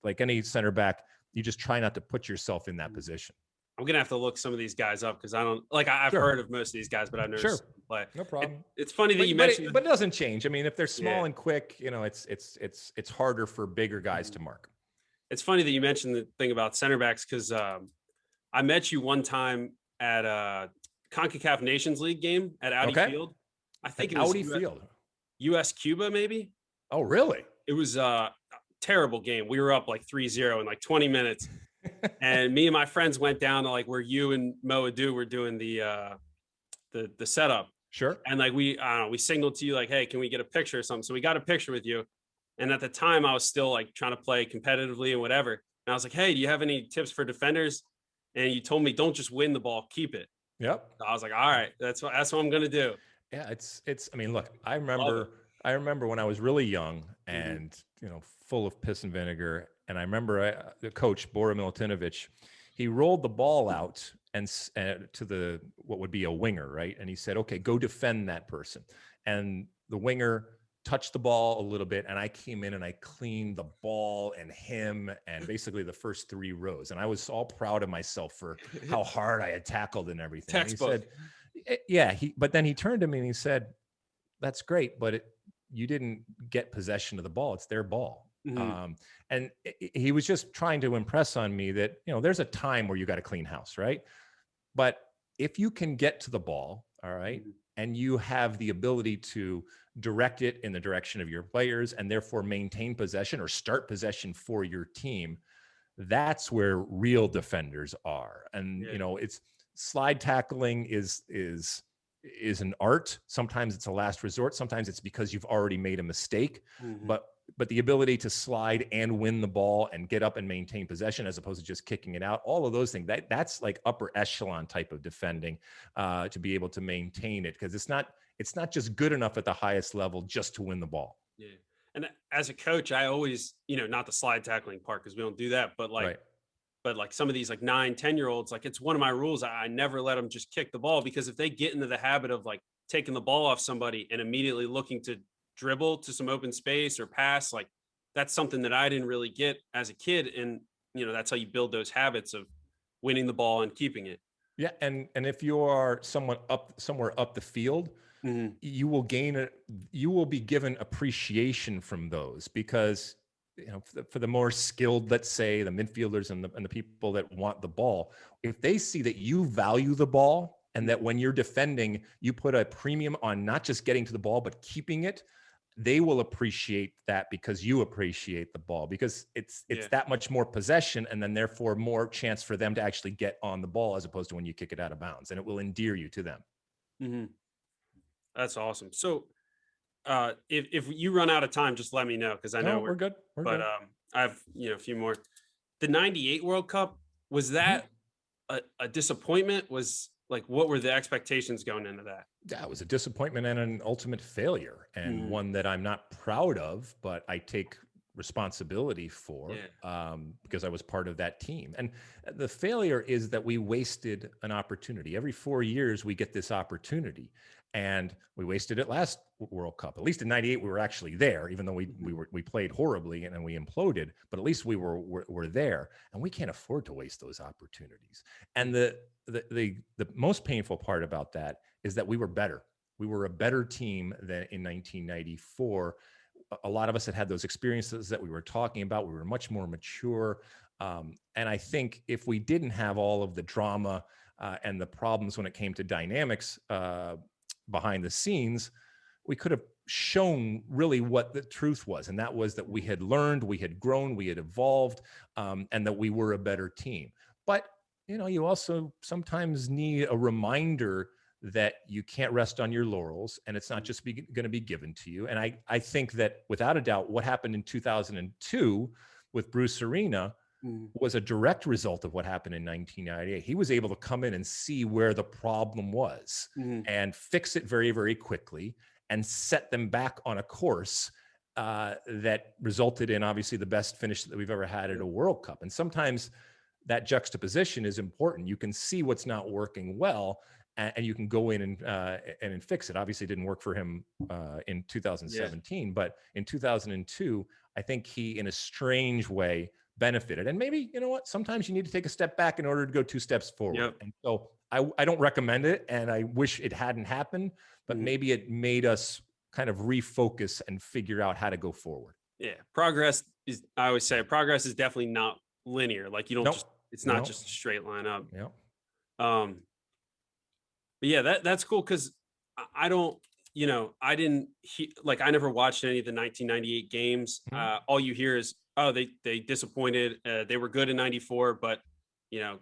like any center back, you just try not to put yourself in that position. I'm going to have to look some of these guys up because I've heard of most of these guys, but I've never play. No problem. It's funny that you mentioned, but it doesn't change. I mean, if they're small and quick, it's harder for bigger guys to mark. It's funny that you mentioned the thing about center backs because I met you one time at a CONCACAF Nations League game at Audi Field. I think it was Audi Field. US Cuba, maybe. Oh, really? It was terrible game. We were up like 3-0 in like 20 minutes. And me and my friends went down to like where you and Mo Adu were doing the setup. Sure. And like we signaled to you like, hey, can we get a picture or something? So we got a picture with you. And at the time I was still like trying to play competitively and whatever. And I was like, hey, do you have any tips for defenders? And you told me, don't just win the ball, keep it. Yep. So I was like, all right, that's what I'm going to do. Yeah. I mean, look, I remember when I was really young and, full of piss and vinegar. And I remember the coach, Bora Milutinovic, he rolled the ball out and to what would be a winger, right? And he said, okay, go defend that person. And the winger touched the ball a little bit, and I came in and I cleaned the ball and him and basically the first 3 rows. And I was all proud of myself for how hard I had tackled and everything. Textbook. And he said, but then he turned to me and he said, that's great, but you didn't get possession of the ball. It's their ball. And he was just trying to impress on me that, there's a time where you got to clean house, right? But if you can get to the ball, all right, and you have the ability to direct it in the direction of your players and therefore maintain possession or start possession for your team, that's where real defenders are. And, it's slide tackling is an art. Sometimes it's a last resort. Sometimes it's because you've already made a mistake, but the ability to slide and win the ball and get up and maintain possession as opposed to just kicking it out, all of those things, that's like upper echelon type of defending to be able to maintain it, because it's not just good enough at the highest level just to win the ball. Yeah. And as a coach, I always, not the slide tackling part because we don't do that, but like, but like some of these like 9-10-year-olds, like it's one of my rules. I never let them just kick the ball, because if they get into the habit of like taking the ball off somebody and immediately looking to dribble to some open space or pass, like that's something that I didn't really get as a kid. And, that's how you build those habits of winning the ball and keeping it. Yeah. And if you are somewhere up the field, you will be given appreciation from those, because for the more skilled, let's say the midfielders and the people that want the ball, if they see that you value the ball and that when you're defending, you put a premium on not just getting to the ball, but keeping it, they will appreciate that because you appreciate the ball, because it's that much more possession, and then therefore more chance for them to actually get on the ball as opposed to when you kick it out of bounds, and it will endear you to them. Hmm. That's awesome. So, if you run out of time, just let me know because I know No, we're good. We're But good. I have a few more. The '98 World Cup, was Mhm. that a disappointment? Was like, what were the expectations going into that? That was a disappointment and an ultimate failure, and Mhm. one that I'm not proud of, but I take responsibility for, Yeah. because I was part of that team. And the failure is that we wasted an opportunity. Every 4 years, we get this opportunity, and we wasted it last World Cup. At least in '98, we were actually there, even though we played horribly and we imploded. But at least we were there, and we can't afford to waste those opportunities. And the most painful part about that is that we were better. We were a better team than in 1994. A lot of us had those experiences that we were talking about. We were much more mature. And I think if we didn't have all of the drama and the problems when it came to dynamics behind the scenes, we could have shown really what the truth was. And that was that we had learned, we had grown, we had evolved, and that we were a better team. But, you also sometimes need a reminder that you can't rest on your laurels, and it's not just going to be given to you. And I think that without a doubt, what happened in 2002 with Bruce Arena Mhm. was a direct result of what happened in 1998. He was able to come in and see where the problem was Mhm. and fix it very, very quickly and set them back on a course that resulted in obviously the best finish that we've ever had at a World Cup. And sometimes that juxtaposition is important. You can see what's not working well, and you can go in and fix it. Obviously, it didn't work for him in Yeah. 2017, but in 2002, I think he, in a strange way, benefited. And maybe, you know what? Sometimes you need to take a step back in order to go 2 steps forward. Yep. And so I don't recommend it, and I wish it hadn't happened, but Mhm. maybe it made us kind of refocus and figure out how to go forward. Yeah. Progress is, I always say, progress is definitely not linear. Like, you don't Nope. just, it's not Nope. just a straight line up. Yep. Um, but yeah, that's cool because I don't, I didn't like, I never watched any of the 1998 games. Mhm. All you hear is, oh, they disappointed. They were good in '94, but you know,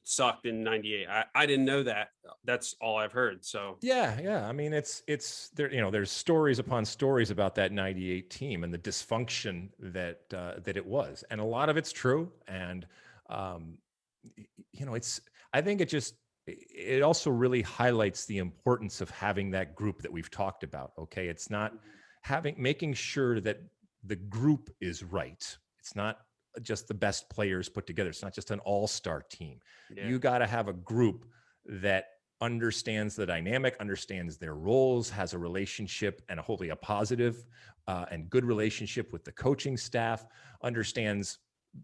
sucked in '98. I didn't know that. That's all I've heard. So Yeah. I mean, it's there. There's stories upon stories about that '98 team and the dysfunction that it was, and a lot of it's true. And um, it's. I think it also really highlights the importance of having that group that we've talked about. Okay, it's not making sure that the group is right. It's not just the best players put together. It's not just an all-star team. yeah. You got to have a group that understands the dynamic, understands their roles, has a relationship and hopefully a positive and good relationship with the coaching staff, understands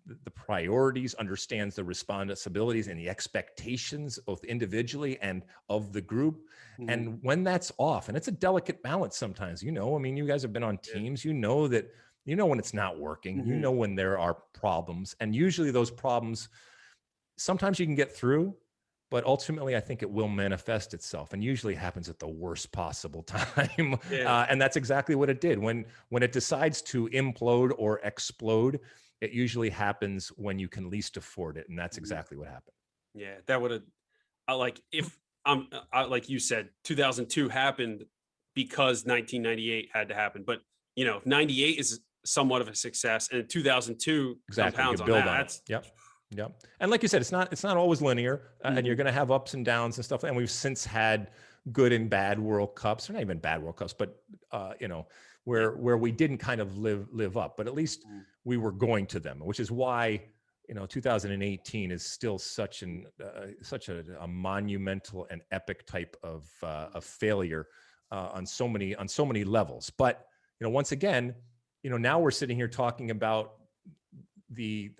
the priorities, understands the responsibilities and the expectations, both individually and of the group. Mhm. And when that's off, and it's a delicate balance sometimes, I mean, you guys have been on teams, that, when it's not working, Mhm. when there are problems, and usually those problems, sometimes you can get through, but ultimately I think it will manifest itself, and usually happens at the worst possible time. Yeah. And that's exactly what it did. When it decides to implode or explode, it usually happens when you can least afford it, and that's Mhm. exactly what happened. Yeah. That would have, like, if like you said, 2002 happened because 1998 had to happen. But if '98 is somewhat of a success and 2002 Exactly, you compounds could on build that, on it. that's Yep. And like you said, it's not always linear, and you're Mhm. going to have ups and downs and stuff. And we've since had good and bad World Cups, or not even bad World Cups, but Yeah. where we didn't kind of live up, but at least Mhm. we were going to them, which is why 2018 is still such a monumental and epic type of failure on so many levels. But once again, now we're sitting here talking about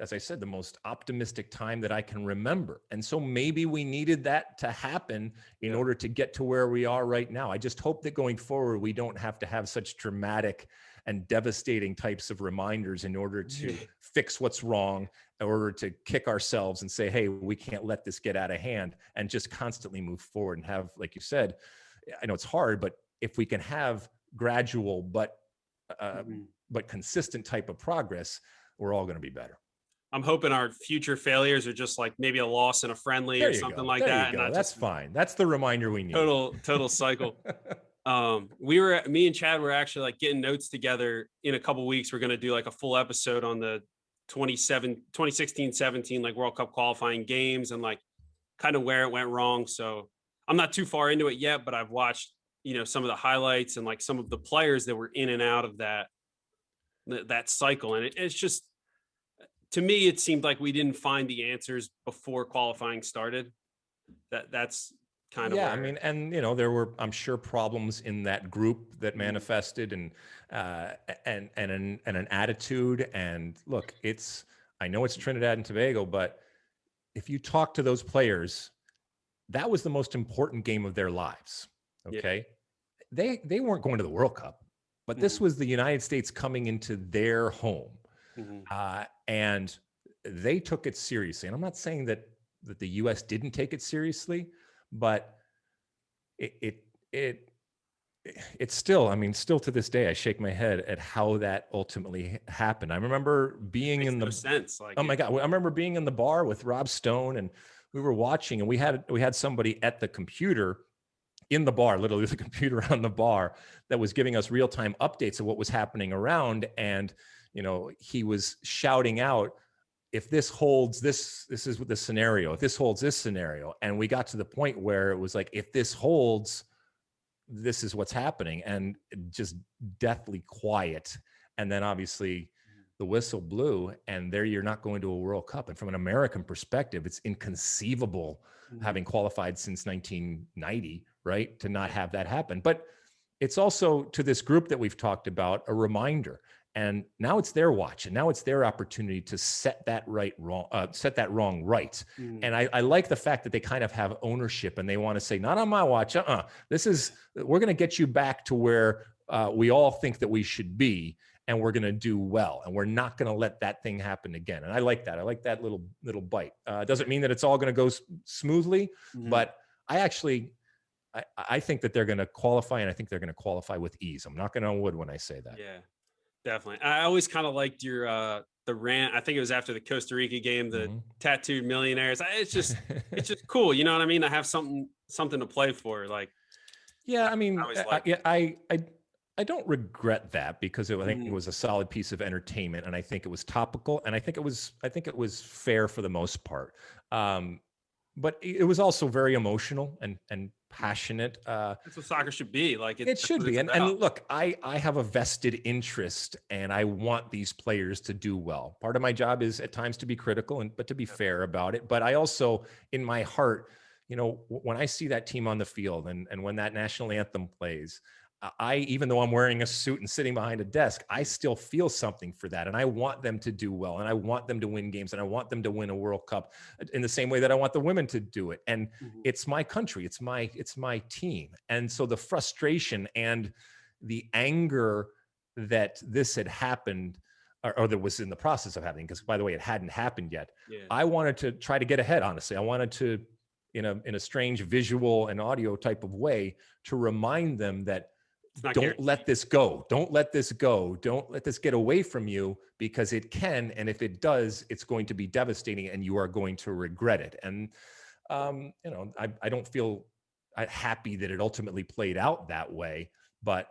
as I said, the most optimistic time that I can remember. And so maybe we needed that to happen in Yeah. order to get to where we are right now. I just hope that going forward, we don't have to have such dramatic and devastating types of reminders in order to fix what's wrong, in order to kick ourselves and say, hey, we can't let this get out of hand, and just constantly move forward and have, like you said, I know it's hard, but if we can have gradual but Mhm. consistent type of progress, we're all going to be better. I'm hoping our future failures are just like maybe a loss in a friendly There or you something go. like There that. you And go. not That's just fine. That's the reminder we need. total cycle. Me and Chad were actually like getting notes together. In a couple weeks, we're going to do like a full episode on the 2016-17 like World Cup qualifying games and like kind of where it went wrong. So I'm not too far into it yet, but I've watched, some of the highlights and like some of the players that were in and out of that cycle. And it's just, to me, it seemed like we didn't find the answers before qualifying started. That's kind of yeah. where, I mean, and there were, I'm sure, problems in that group that manifested, and an attitude. And look, I know it's Trinidad and Tobago, but if you talk to those players, that was the most important game of their lives. Okay, they weren't going to the World Cup, but this was the United States coming into their home. And they took it seriously. And I'm not saying that the U.S. didn't take it seriously, but it's still, I mean, still to this day, I shake my head at how that ultimately happened. I remember being in the sense. Like, oh my God, I remember being in the bar with Rob Stone, and we were watching, and we had somebody at the computer in the bar, literally the computer on the bar, that was giving us real-time updates of what was happening around. And, he was shouting out, if this holds, this is the scenario. If this holds, this scenario. And we got to the point where it was like, if this holds, this is what's happening. And just deathly quiet. And then obviously the whistle blew, and there you're not going to a World Cup. And from an American perspective, it's inconceivable, having qualified since 1990, right, to not have that happen. But it's also, to this group that we've talked about, a reminder. And now it's their watch, and now it's their opportunity to set that wrong right. And I like the fact that they kind of have ownership, and they want to say, not on my watch. We're going to get you back to where we all think that we should be, and we're going to do well, and we're not going to let that thing happen again. And I like that. I like that little bite. It doesn't mean that it's all going to go smoothly, but I think that they're going to qualify, and I think they're going to qualify with ease. I'm knocking on wood when I say that. Yeah, definitely. I always kind of liked your the rant. I think it was after the Costa Rica game, the tattooed millionaires. It's just cool. You know what I mean? I have something to play for. Like, yeah, I mean, I don't regret that, because I think it was a solid piece of entertainment, and I think it was topical, and I think it was fair for the most part. But it was also very emotional and passionate. That's what soccer should be. Like, it should be. And look, I have a vested interest, and I want these players to do well. Part of my job is at times to be critical, but to be fair about it. But I also, in my heart, when I see that team on the field, and when that national anthem plays, even though I'm wearing a suit and sitting behind a desk, I still feel something for that. And I want them to do well, and I want them to win games, and I want them to win a World Cup in the same way that I want the women to do it. And it's my country, it's my team. And so the frustration and the anger that this had happened, or that was in the process of happening, because by the way, it hadn't happened yet. I wanted to try to get ahead, honestly. I wanted to, in a strange visual and audio type of way, to remind them that don't let this go. Don't let this go. Don't let this get away from you, because it can. And if it does, it's going to be devastating, and you are going to regret it. And, I don't feel happy that it ultimately played out that way. But,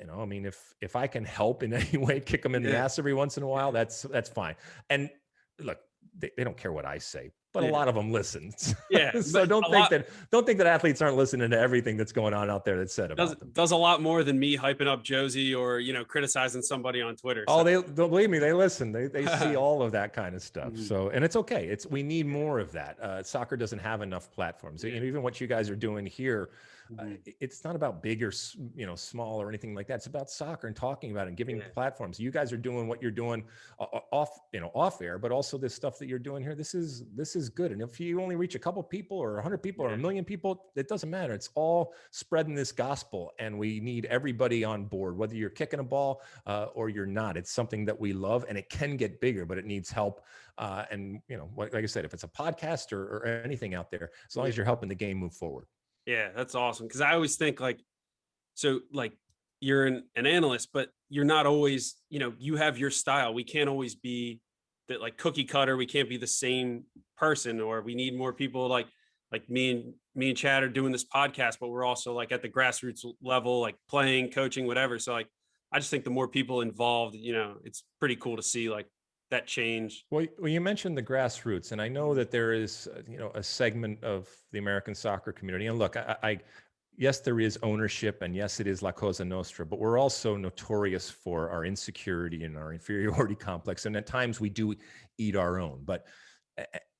I mean, if I can help in any way, kick them in the ass every once in a while, that's fine. And look, they don't care what I say, but a lot of them listen. So don't think that athletes aren't listening to everything that's going on out there that's said about them. Does a lot more than me hyping up Josie or, criticizing somebody on Twitter. Oh, they don't believe me. They listen. They see all of that kind of stuff. So, and it's okay. We need more of that. Soccer doesn't have enough platforms. Even what you guys are doing here, it's not about big or, small or anything like that. It's about soccer and talking about it and giving platforms. You guys are doing what you're doing off air, but also this stuff that you're doing here. This is good. And if you only reach a couple people or 100 people or 1 million people, it doesn't matter. It's all spreading this gospel, and we need everybody on board, whether you're kicking a ball or you're not. It's something that we love, and it can get bigger, but it needs help. And like I said, if it's a podcast or anything out there, as long as you're helping the game move forward. Yeah, that's awesome. Because I always think you're an analyst, but you're not always, you have your style. We can't always be fit like cookie cutter. We can't be the same person, or we need more people like me and Chad are doing this podcast, but we're also like at the grassroots level, like playing, coaching, whatever. So like, I just think the more people involved, it's pretty cool to see like that change. Well, you mentioned the grassroots, and I know that there is, a segment of the American soccer community. And look, yes, there is ownership, and yes, it is La Cosa Nostra, but we're also notorious for our insecurity and our inferiority complex. And at times we do eat our own. But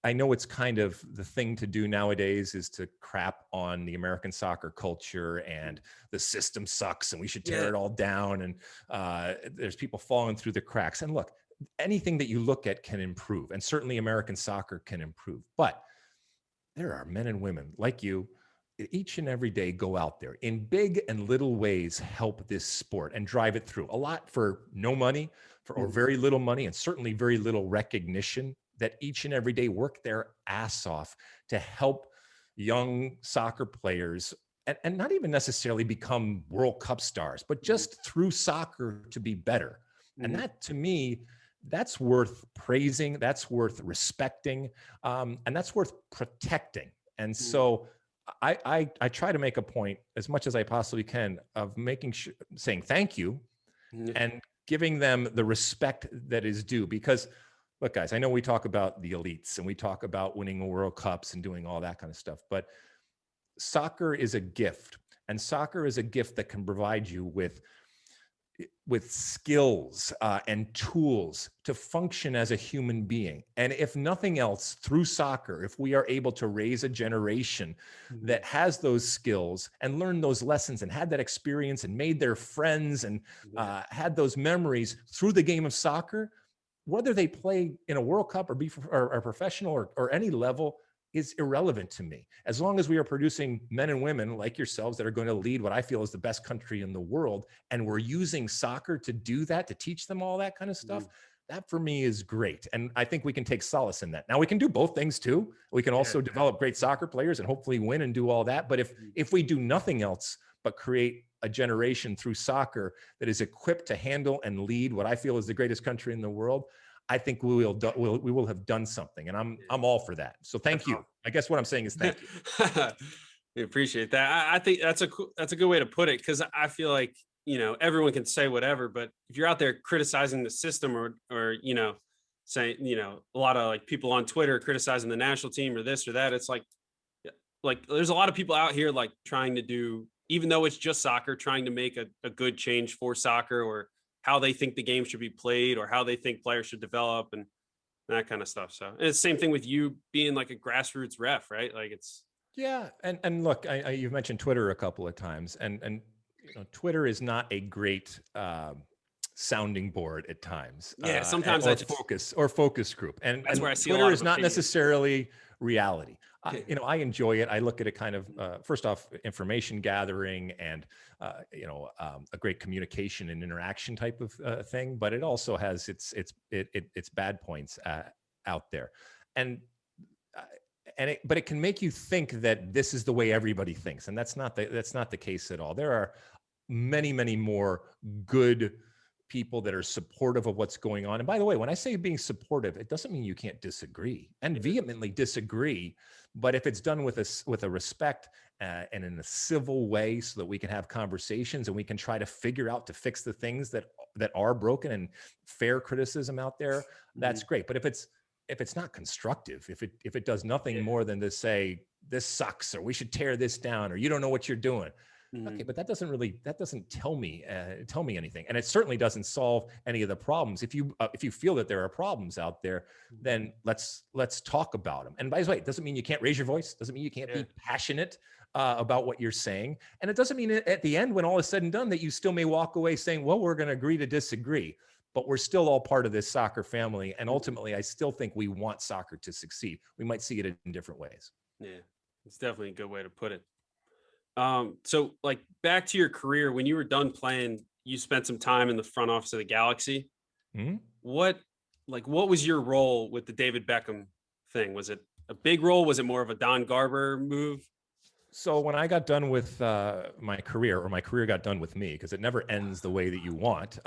I know it's kind of the thing to do nowadays is to crap on the American soccer culture and the system sucks and we should tear it all down. And there's people falling through the cracks. And look, anything that you look at can improve, and certainly American soccer can improve. But there are men and women like you each and every day go out there in big and little ways, help this sport and drive it through. A lot for no money, or very little money, and certainly very little recognition, that each and every day work their ass off to help young soccer players and not even necessarily become World Cup stars, but just through soccer to be better. And that, to me, that's worth praising, that's worth respecting, and that's worth protecting. And so I try to make a point as much as I possibly can of saying thank you and giving them the respect that is due. Because look, guys, I know we talk about the elites and we talk about winning World Cups and doing all that kind of stuff, but soccer is a gift, and soccer is a gift that can provide you with skills and tools to function as a human being. And if nothing else, through soccer, if we are able to raise a generation that has those skills and learned those lessons and had that experience and made their friends and had those memories through the game of soccer, whether they play in a World Cup or be or professional or any level is irrelevant to me. As long as we are producing men and women like yourselves that are going to lead what I feel is the best country in the world, and we're using soccer to do that, to teach them all that kind of stuff, that for me is great. And I think we can take solace in that. Now we can do both things too. We can also develop great soccer players and hopefully win and do all that. But if we do nothing else but create a generation through soccer that is equipped to handle and lead what I feel is the greatest country in the world, I think we will have done something, and I'm all for that. So thank you. I guess what I'm saying is thank you. We appreciate that. I think that's a good way to put it, because I feel like everyone can say whatever, but if you're out there criticizing the system or saying a lot of like people on Twitter criticizing the national team or this or that, it's like there's a lot of people out here like trying to do, even though it's just soccer, trying to make a good change for soccer, or how they think the game should be played, or how they think players should develop and that kind of stuff. So and it's the same thing with you being like a grassroots ref, right? Like it's. Yeah. And look, you've mentioned Twitter a couple of times, and Twitter is not a great sounding board at times. Yeah. Sometimes focus group. And that's where I see Twitter is not opinions. Necessarily reality. I enjoy it. I look at it kind of, first off, information gathering and, a great communication and interaction type of thing, but it also has its bad points out there. But it can make you think that this is the way everybody thinks. And that's not the case at all. There are many, many more good people that are supportive of what's going on. And by the way, when I say being supportive, it doesn't mean you can't disagree and vehemently disagree. But if it's done with a respect and in a civil way, so that we can have conversations and we can try to figure out to fix the things that are broken, and fair criticism out there, that's great. But if it's not constructive, if it does nothing more than to say this sucks, or we should tear this down, or you don't know what you're doing. Okay, but that doesn't tell me anything, and it certainly doesn't solve any of the problems. If you feel that there are problems out there, then let's talk about them. And by the way, it doesn't mean you can't raise your voice. Doesn't mean you can't be passionate about what you're saying, and it doesn't mean at the end, when all is said and done, that you still may walk away saying, "Well, we're going to agree to disagree." But we're still all part of this soccer family, and ultimately, I still think we want soccer to succeed. We might see it in different ways. Yeah, it's definitely a good way to put it. So like back to your career, when you were done playing, you spent some time in the front office of the Galaxy. Mm-hmm. What was your role with the David Beckham thing? Was it a big role? Was it more of a Don Garber move? So when I got done with my career, or my career got done with me, because it never ends the way that you want,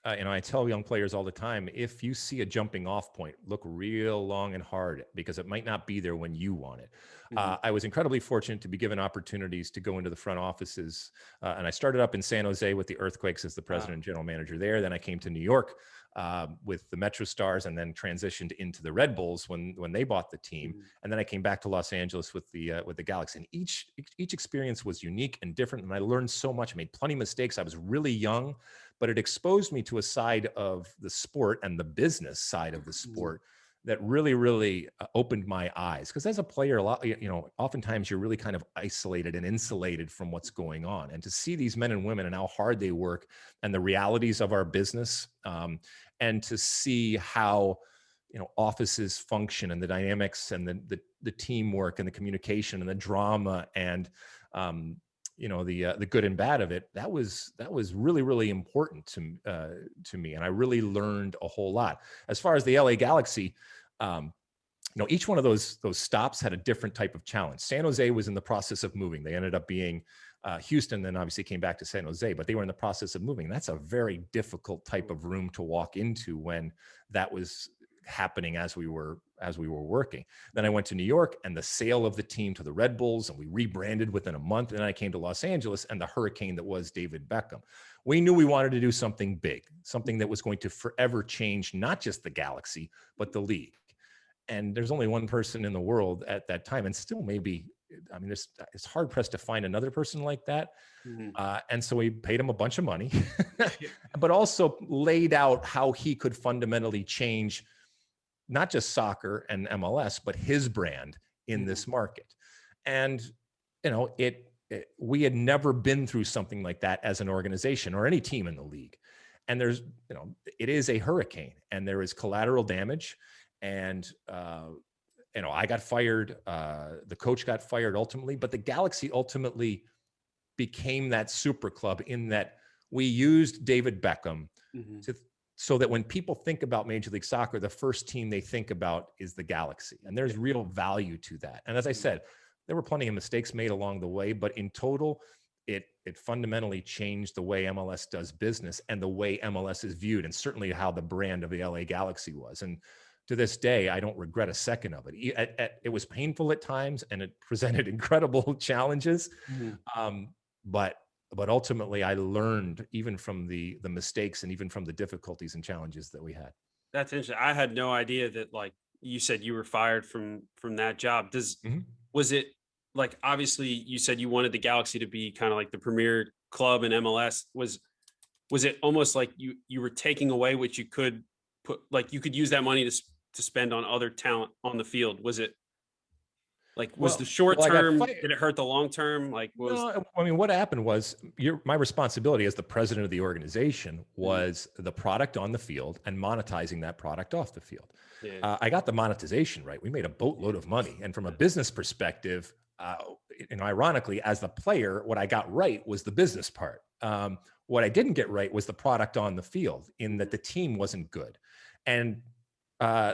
I tell young players all the time, if you see a jumping off point, look real long and hard because it might not be there when you want it. I was incredibly fortunate to be given opportunities to go into the front offices. And I started up in San Jose with the Earthquakes as the president and general manager there. Then I came to New York with the Metro Stars and then transitioned into the Red Bulls when they bought the team. And then I came back to Los Angeles with the Galaxy. And each experience was unique and different. And I learned so much. I made plenty of mistakes. I was really young, but it exposed me to a side of the sport and the business side of the sport that really, really opened my eyes. Because as a player, oftentimes you're really kind of isolated and insulated from what's going on. And to see these men and women and how hard they work and the realities of our business, and to see how offices function and the dynamics and the teamwork and the communication and the drama and the good and bad of it, that was really, really important to me. And I really learned a whole lot. As far as the LA Galaxy, each one of those stops had a different type of challenge. San Jose was in the process of moving. They ended up being Houston, then obviously came back to San Jose, but they were in the process of moving. That's a very difficult type of room to walk into when that was happening as we were working. Then I went to New York and the sale of the team to the Red Bulls, and we rebranded within a month. And then I came to Los Angeles and the hurricane that was David Beckham. We knew we wanted to do something big, something that was going to forever change not just the Galaxy, but the league. And there's only one person in the world at that time, and still maybe, it's hard pressed to find another person like that. And so we paid him a bunch of money, but also laid out how he could fundamentally change not just soccer and MLS, but his brand in this market. And, we had never been through something like that as an organization or any team in the league. And there's, it is a hurricane and there is collateral damage. And, I got fired, the coach got fired ultimately, but the Galaxy ultimately became that super club in that we used David Beckham so that when people think about Major League Soccer, the first team they think about is the Galaxy. And there's real value to that. And as I said, there were plenty of mistakes made along the way, but in total, it fundamentally changed the way MLS does business and the way MLS is viewed, and certainly how the brand of the LA Galaxy was. And to this day, I don't regret a second of it. It was painful at times and it presented incredible challenges. But ultimately I learned even from the mistakes and even from the difficulties and challenges that we had. That's interesting. I had no idea that, like you said, you were fired from that job. Was it like, obviously you said you wanted the Galaxy to be kind of like the premier club in MLS. Was it almost like you were taking away what you could put, like you could use that money to spend on other talent on the field? Was it like, the short term, did it hurt the long term? Like, no, what happened was my responsibility as the president of the organization was the product on the field and monetizing that product off the field. I got the monetization right. We made a boatload of money. And from a business perspective, ironically, as the player, what I got right was the business part. What I didn't get right was the product on the field, in that the team wasn't good. And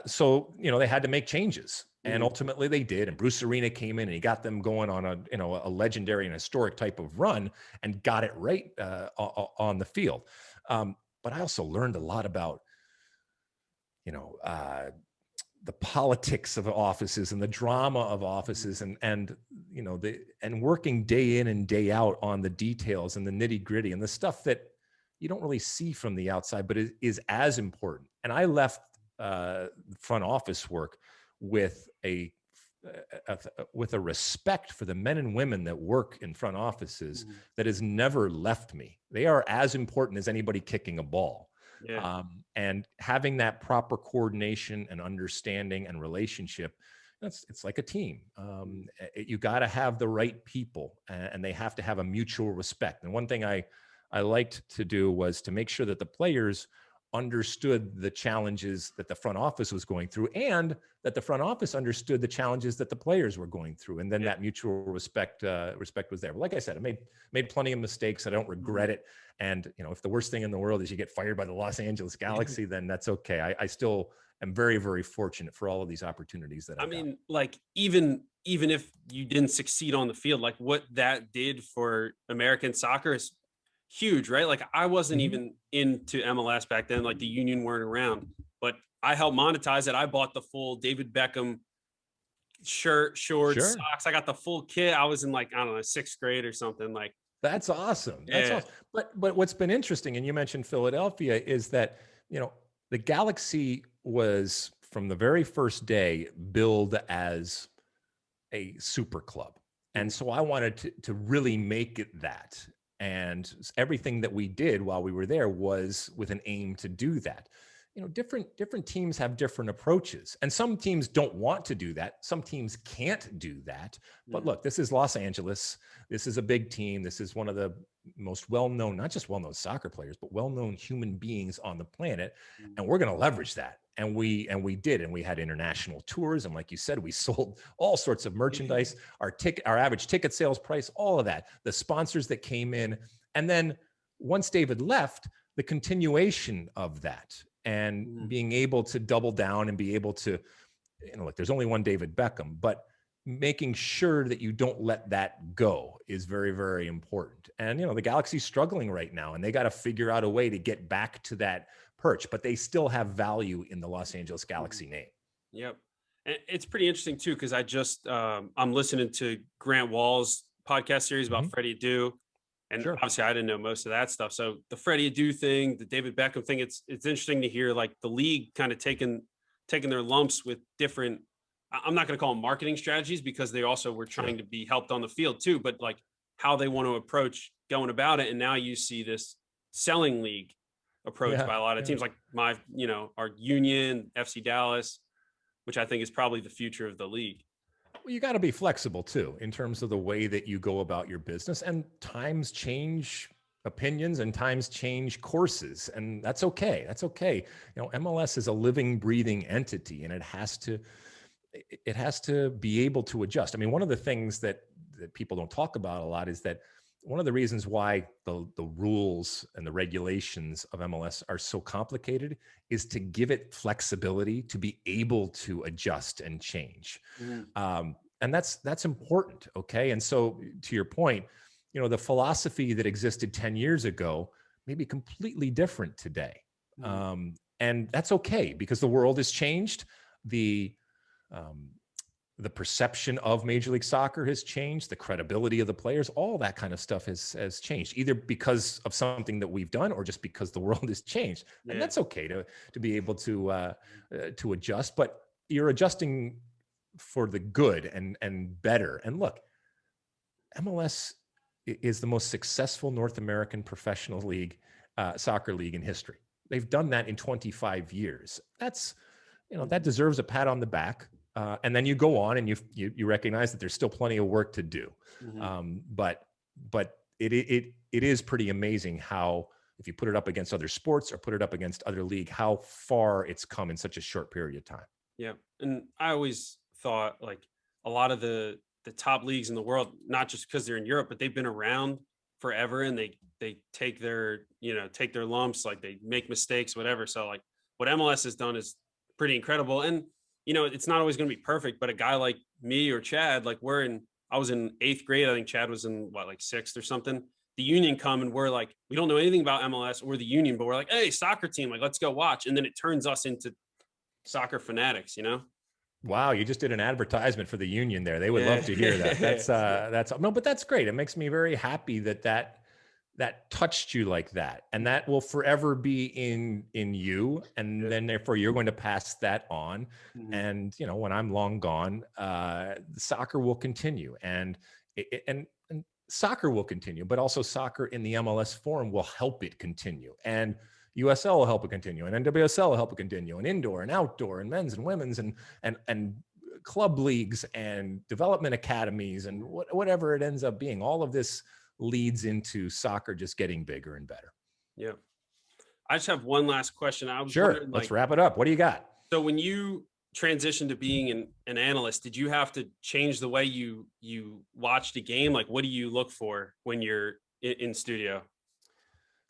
so, they had to make changes. And ultimately they did. And Bruce Arena came in and he got them going on a legendary and historic type of run and got it right on the field. But I also learned a lot about, the politics of offices and the drama of offices and working day in and day out on the details and the nitty gritty and the stuff that you don't really see from the outside, but is as important. And I left front office work with a respect for the men and women that work in front offices that has never left me. They are as important as anybody kicking a ball. And having that proper coordination and understanding and relationship, it's like a team. You got to have the right people, and they have to have a mutual respect. And one thing I liked to do was to make sure that the players understood the challenges that the front office was going through, and that the front office understood the challenges that the players were going through. And then that mutual respect was there. But like I said, I made plenty of mistakes. I don't regret it. And, if the worst thing in the world is you get fired by the Los Angeles Galaxy, then that's okay. I still am very, very fortunate for all of these opportunities that I mean, like, even if you didn't succeed on the field, like what that did for American soccer is huge, right? Like I wasn't Mhm. even into MLS back then, like the Union weren't around, but I helped monetize it. I bought the full David Beckham shirt, shorts, Sure. socks. I got the full kit. I was in like, I don't know, sixth grade or something. Like, That's awesome. That's yeah. awesome. But what's been interesting, and you mentioned Philadelphia, is that, the Galaxy was from the very first day billed as a super club. And Mhm. so I wanted to really make it that. And everything that we did while we were there was with an aim to do that. Different teams have different approaches, and some teams don't want to do that. Some teams can't do that. But Mhm. look, this is Los Angeles. This is a big team. This is one of the most well-known, not just well-known soccer players, but well-known human beings on the planet. Mhm. And we're going to leverage that. And we did. And we had international tours. And like you said, we sold all sorts of merchandise, our average ticket sales price, all of that, the sponsors that came in. And then once David left, the continuation of that and Mhm. being able to double down and be able to, look, there's only one David Beckham, but making sure that you don't let that go is very, very important. And, the Galaxy's struggling right now, and they got to figure out a way to get back to that perch, but they still have value in the Los Angeles Galaxy name. Yep. And it's pretty interesting too, because I'm listening to Grant Wall's podcast series about Mhm. Freddie Adu. And Sure. obviously I didn't know most of that stuff. So the Freddie Adu thing, the David Beckham thing, it's interesting to hear like the league kind of taking their lumps with different, I'm not going to call them marketing strategies, because they also were Sure. trying to be helped on the field too, but like how they want to approach going about it. And now you see this selling league approach Yeah. by a lot of Yeah. teams like our Union, FC Dallas, which I think is probably the future of the league. Well, you got to be flexible too in terms of the way that you go about your business, and times change opinions and times change courses, and that's okay. That's okay. MLS is a living, breathing entity, and it has to be able to adjust. I mean, one of the things that people don't talk about a lot is that one of the reasons why the rules and the regulations of MLS are so complicated is to give it flexibility to be able to adjust and change. And that's important. Okay. And so to your point, the philosophy that existed 10 years ago may be completely different today. And that's okay, because the world has changed. The perception of Major League Soccer has changed. The credibility of the players, all that kind of stuff has changed, either because of something that we've done or just because the world has changed. And that's okay to be able to adjust, but you're adjusting for the good and better. And look, MLS is the most successful North American professional league, soccer league in history. They've done that in 25 years. That deserves a pat on the back. And then you go on and you recognize that there's still plenty of work to do. But it is pretty amazing how, if you put it up against other sports or put it up against other league, how far it's come in such a short period of time. Yeah. And I always thought like a lot of the top leagues in the world, not just because they're in Europe, but they've been around forever, and they take their lumps, like they make mistakes, whatever. So like what MLS has done is pretty incredible. And it's not always going to be perfect, but a guy like me or Chad, like I was in 8th grade. I think Chad was in like 6th or something. The Union come and we're like, we don't know anything about MLS or the Union, but we're like, hey, soccer team, like let's go watch. And then it turns us into soccer fanatics, Wow, you just did an advertisement for the Union there. They would Yeah. love to hear that. That's no, but that's great. It makes me very happy that touched you like that, and that will forever be in you, and then therefore you're going to pass that on. And when I'm long gone, soccer will continue, and soccer will continue, but also soccer in the MLS forum will help it continue, and USL will help it continue, and NWSL will help it continue, and indoor and outdoor and men's and women's and club leagues and development academies and whatever it ends up being. All of this leads into soccer just getting bigger and better. Yeah. I just have one last question. I was Sure. wondering, Let's wrap it up. What do you got? So when you transitioned to being an analyst, did you have to change the way you watched a game? Like, what do you look for when you're in studio?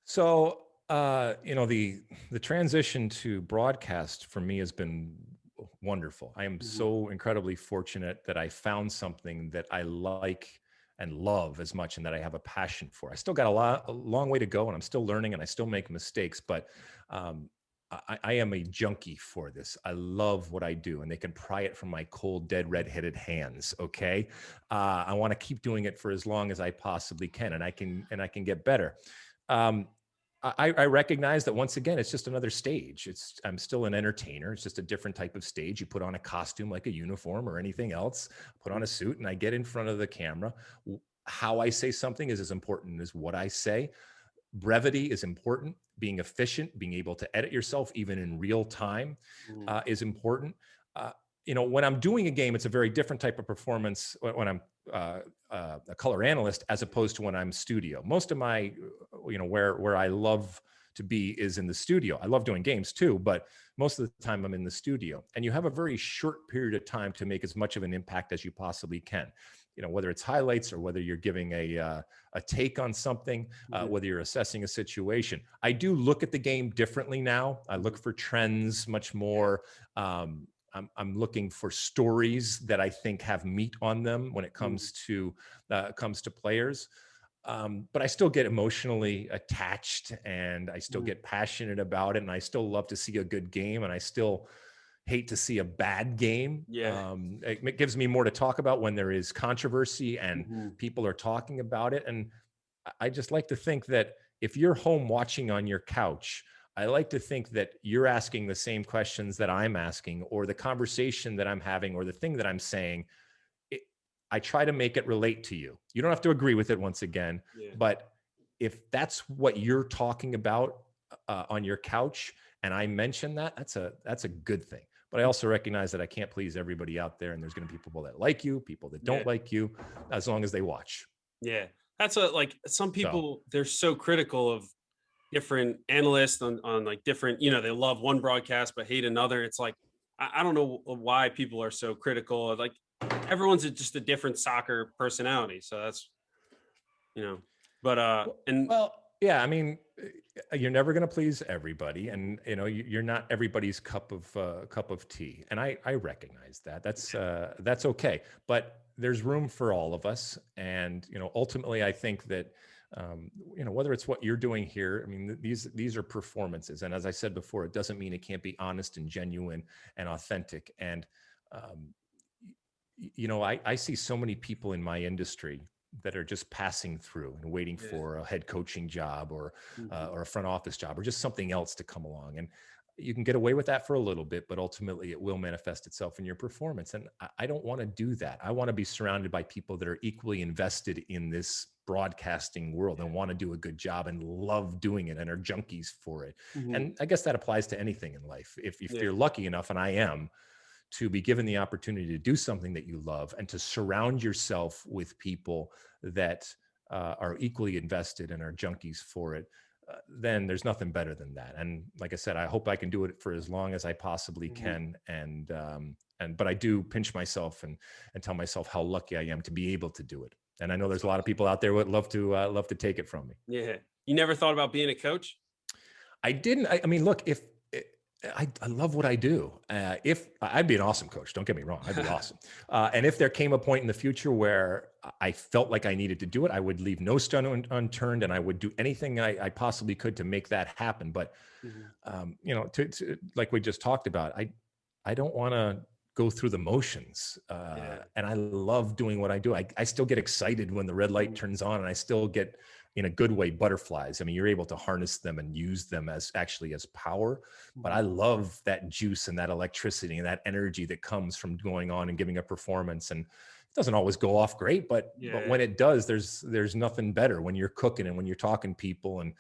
So, the transition to broadcast for me has been wonderful. I am so incredibly fortunate that I found something that I like and love as much, and that I have a passion for. I still got a long way to go, and I'm still learning, and I still make mistakes, but I am a junkie for this. I love what I do, and they can pry it from my cold, dead, red-headed hands. Okay, I want to keep doing it for as long as I possibly can, and I can get better. I recognize that once again, it's just another stage. I'm still an entertainer. It's just a different type of stage. You put on a costume like a uniform or anything else, put on a suit, and I get in front of the camera. How I say something is as important as what I say. Brevity is important. Being efficient, being able to edit yourself even in real time is important. When I'm doing a game, it's a very different type of performance when I'm a color analyst as opposed to when I'm studio. Most of my, where I love to be is in the studio. I love doing games too, but most of the time I'm in the studio. And you have a very short period of time to make as much of an impact as you possibly can. Whether it's highlights or whether you're giving a take on something, whether you're assessing a situation. I do look at the game differently now. I look for trends much more. I'm looking for stories that I think have meat on them when it comes to players. But I still get emotionally attached, and I still get passionate about it, and I still love to see a good game, and I still hate to see a bad game. It gives me more to talk about when there is controversy and people are talking about it. And I just like to think that if you're home watching on your couch, I like to think that you're asking the same questions that I'm asking, or the conversation that I'm having, or the thing that I'm saying. I try to make it relate to you. You don't have to agree with it once again, but if that's what you're talking about on your couch, and I mention that, that's a good thing. But I also recognize that I can't please everybody out there, and there's going to be people that like you, people that don't like you, as long as they watch. Yeah, that's some people, they're so critical of different analysts on like different, they love one broadcast but hate another. It's like, I don't know why people are so critical of, like, everyone's just a different soccer personality. So that's, yeah, I mean, you're never going to please everybody, and you're not everybody's cup of tea, and I recognize that. That's okay, but there's room for all of us, and ultimately, I think that whether it's what you're doing here, I mean, these are performances, and as I said before, it doesn't mean it can't be honest and genuine and authentic. And I see so many people in my industry that are just passing through and waiting for a head coaching job or a front office job or just something else to come along. And you can get away with that for a little bit, but ultimately it will manifest itself in your performance. And I don't want to do that. I want to be surrounded by people that are equally invested in this broadcasting world and want to do a good job and love doing it and are junkies for it. And I guess that applies to anything in life. If you're lucky enough, and I am, to be given the opportunity to do something that you love and to surround yourself with people that are equally invested and are junkies for it, then there's nothing better than that. And like I said, I hope I can do it for as long as I possibly can. But I do pinch myself and tell myself how lucky I am to be able to do it. And I know there's a lot of people out there who would love to take it from me. Yeah. You never thought about being a coach? I didn't. I mean, look, if I love what I do. If I'd be an awesome coach, don't get me wrong, I'd be awesome. And if there came a point in the future where I felt like I needed to do it, I would leave no stone unturned, and I would do anything I possibly could to make that happen. But to like we just talked about, I don't want to go through the motions. And I love doing what I do. I still get excited when the red light turns on, and I still get, in a good way, butterflies. I mean, you're able to harness them and use them as power, but I love that juice and that electricity and that energy that comes from going on and giving a performance. And it doesn't always go off great, but when it does, there's nothing better when you're cooking and when you're talking people and,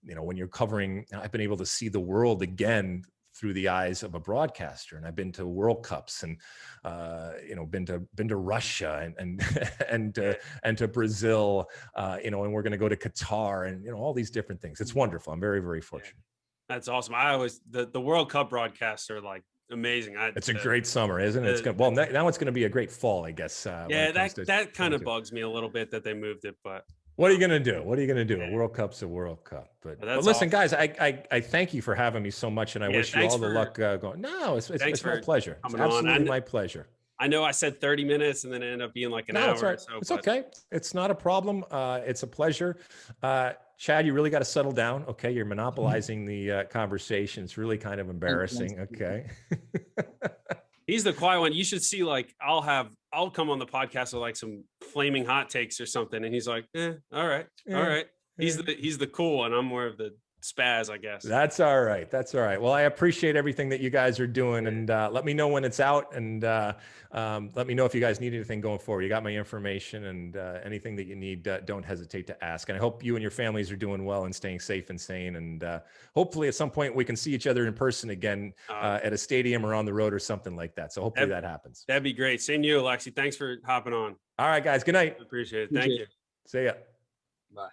when you're covering. I've been able to see the world again through the eyes of a broadcaster, and I've been to World Cups and been to Russia and to Brazil, and we're going to go to Qatar and all these different things. It's wonderful. I'm very, very fortunate. That's awesome. I always the World Cup broadcasts are like amazing. It's a great summer, isn't it? Now it's going to be a great fall, I guess. That kind of bugs me a little bit that they moved it, but. What are you going to do? What are you going to do? A World Cup's a World Cup. But listen, awesome. Guys, I thank you for having me so much, and I wish you all the luck going. No, it's my pleasure. It's absolutely my pleasure. I know I said 30 minutes and then it ended up being like an hour. It's all right. So, It's okay. It's not a problem. It's a pleasure. Chad, you really got to settle down. Okay. You're monopolizing the conversation. It's really kind of embarrassing. Okay. He's the quiet one. You should see, like, I'll come on the podcast with like some flaming hot takes or something. And he's like, all right. All right. He's the cool one. I'm more of the spaz, I guess. That's all right. That's all right. Well, I appreciate everything that you guys are doing, and let me know when it's out, and let me know if you guys need anything going forward. You got my information, and anything that you need, don't hesitate to ask. And I hope you and your families are doing well and staying safe and sane. And hopefully at some point we can see each other in person again at a stadium or on the road or something like that. So hopefully that happens. That'd be great. Same to you, Alexi. Thanks for hopping on. All right, guys. Good night. Appreciate it. Thank you. See ya. Bye.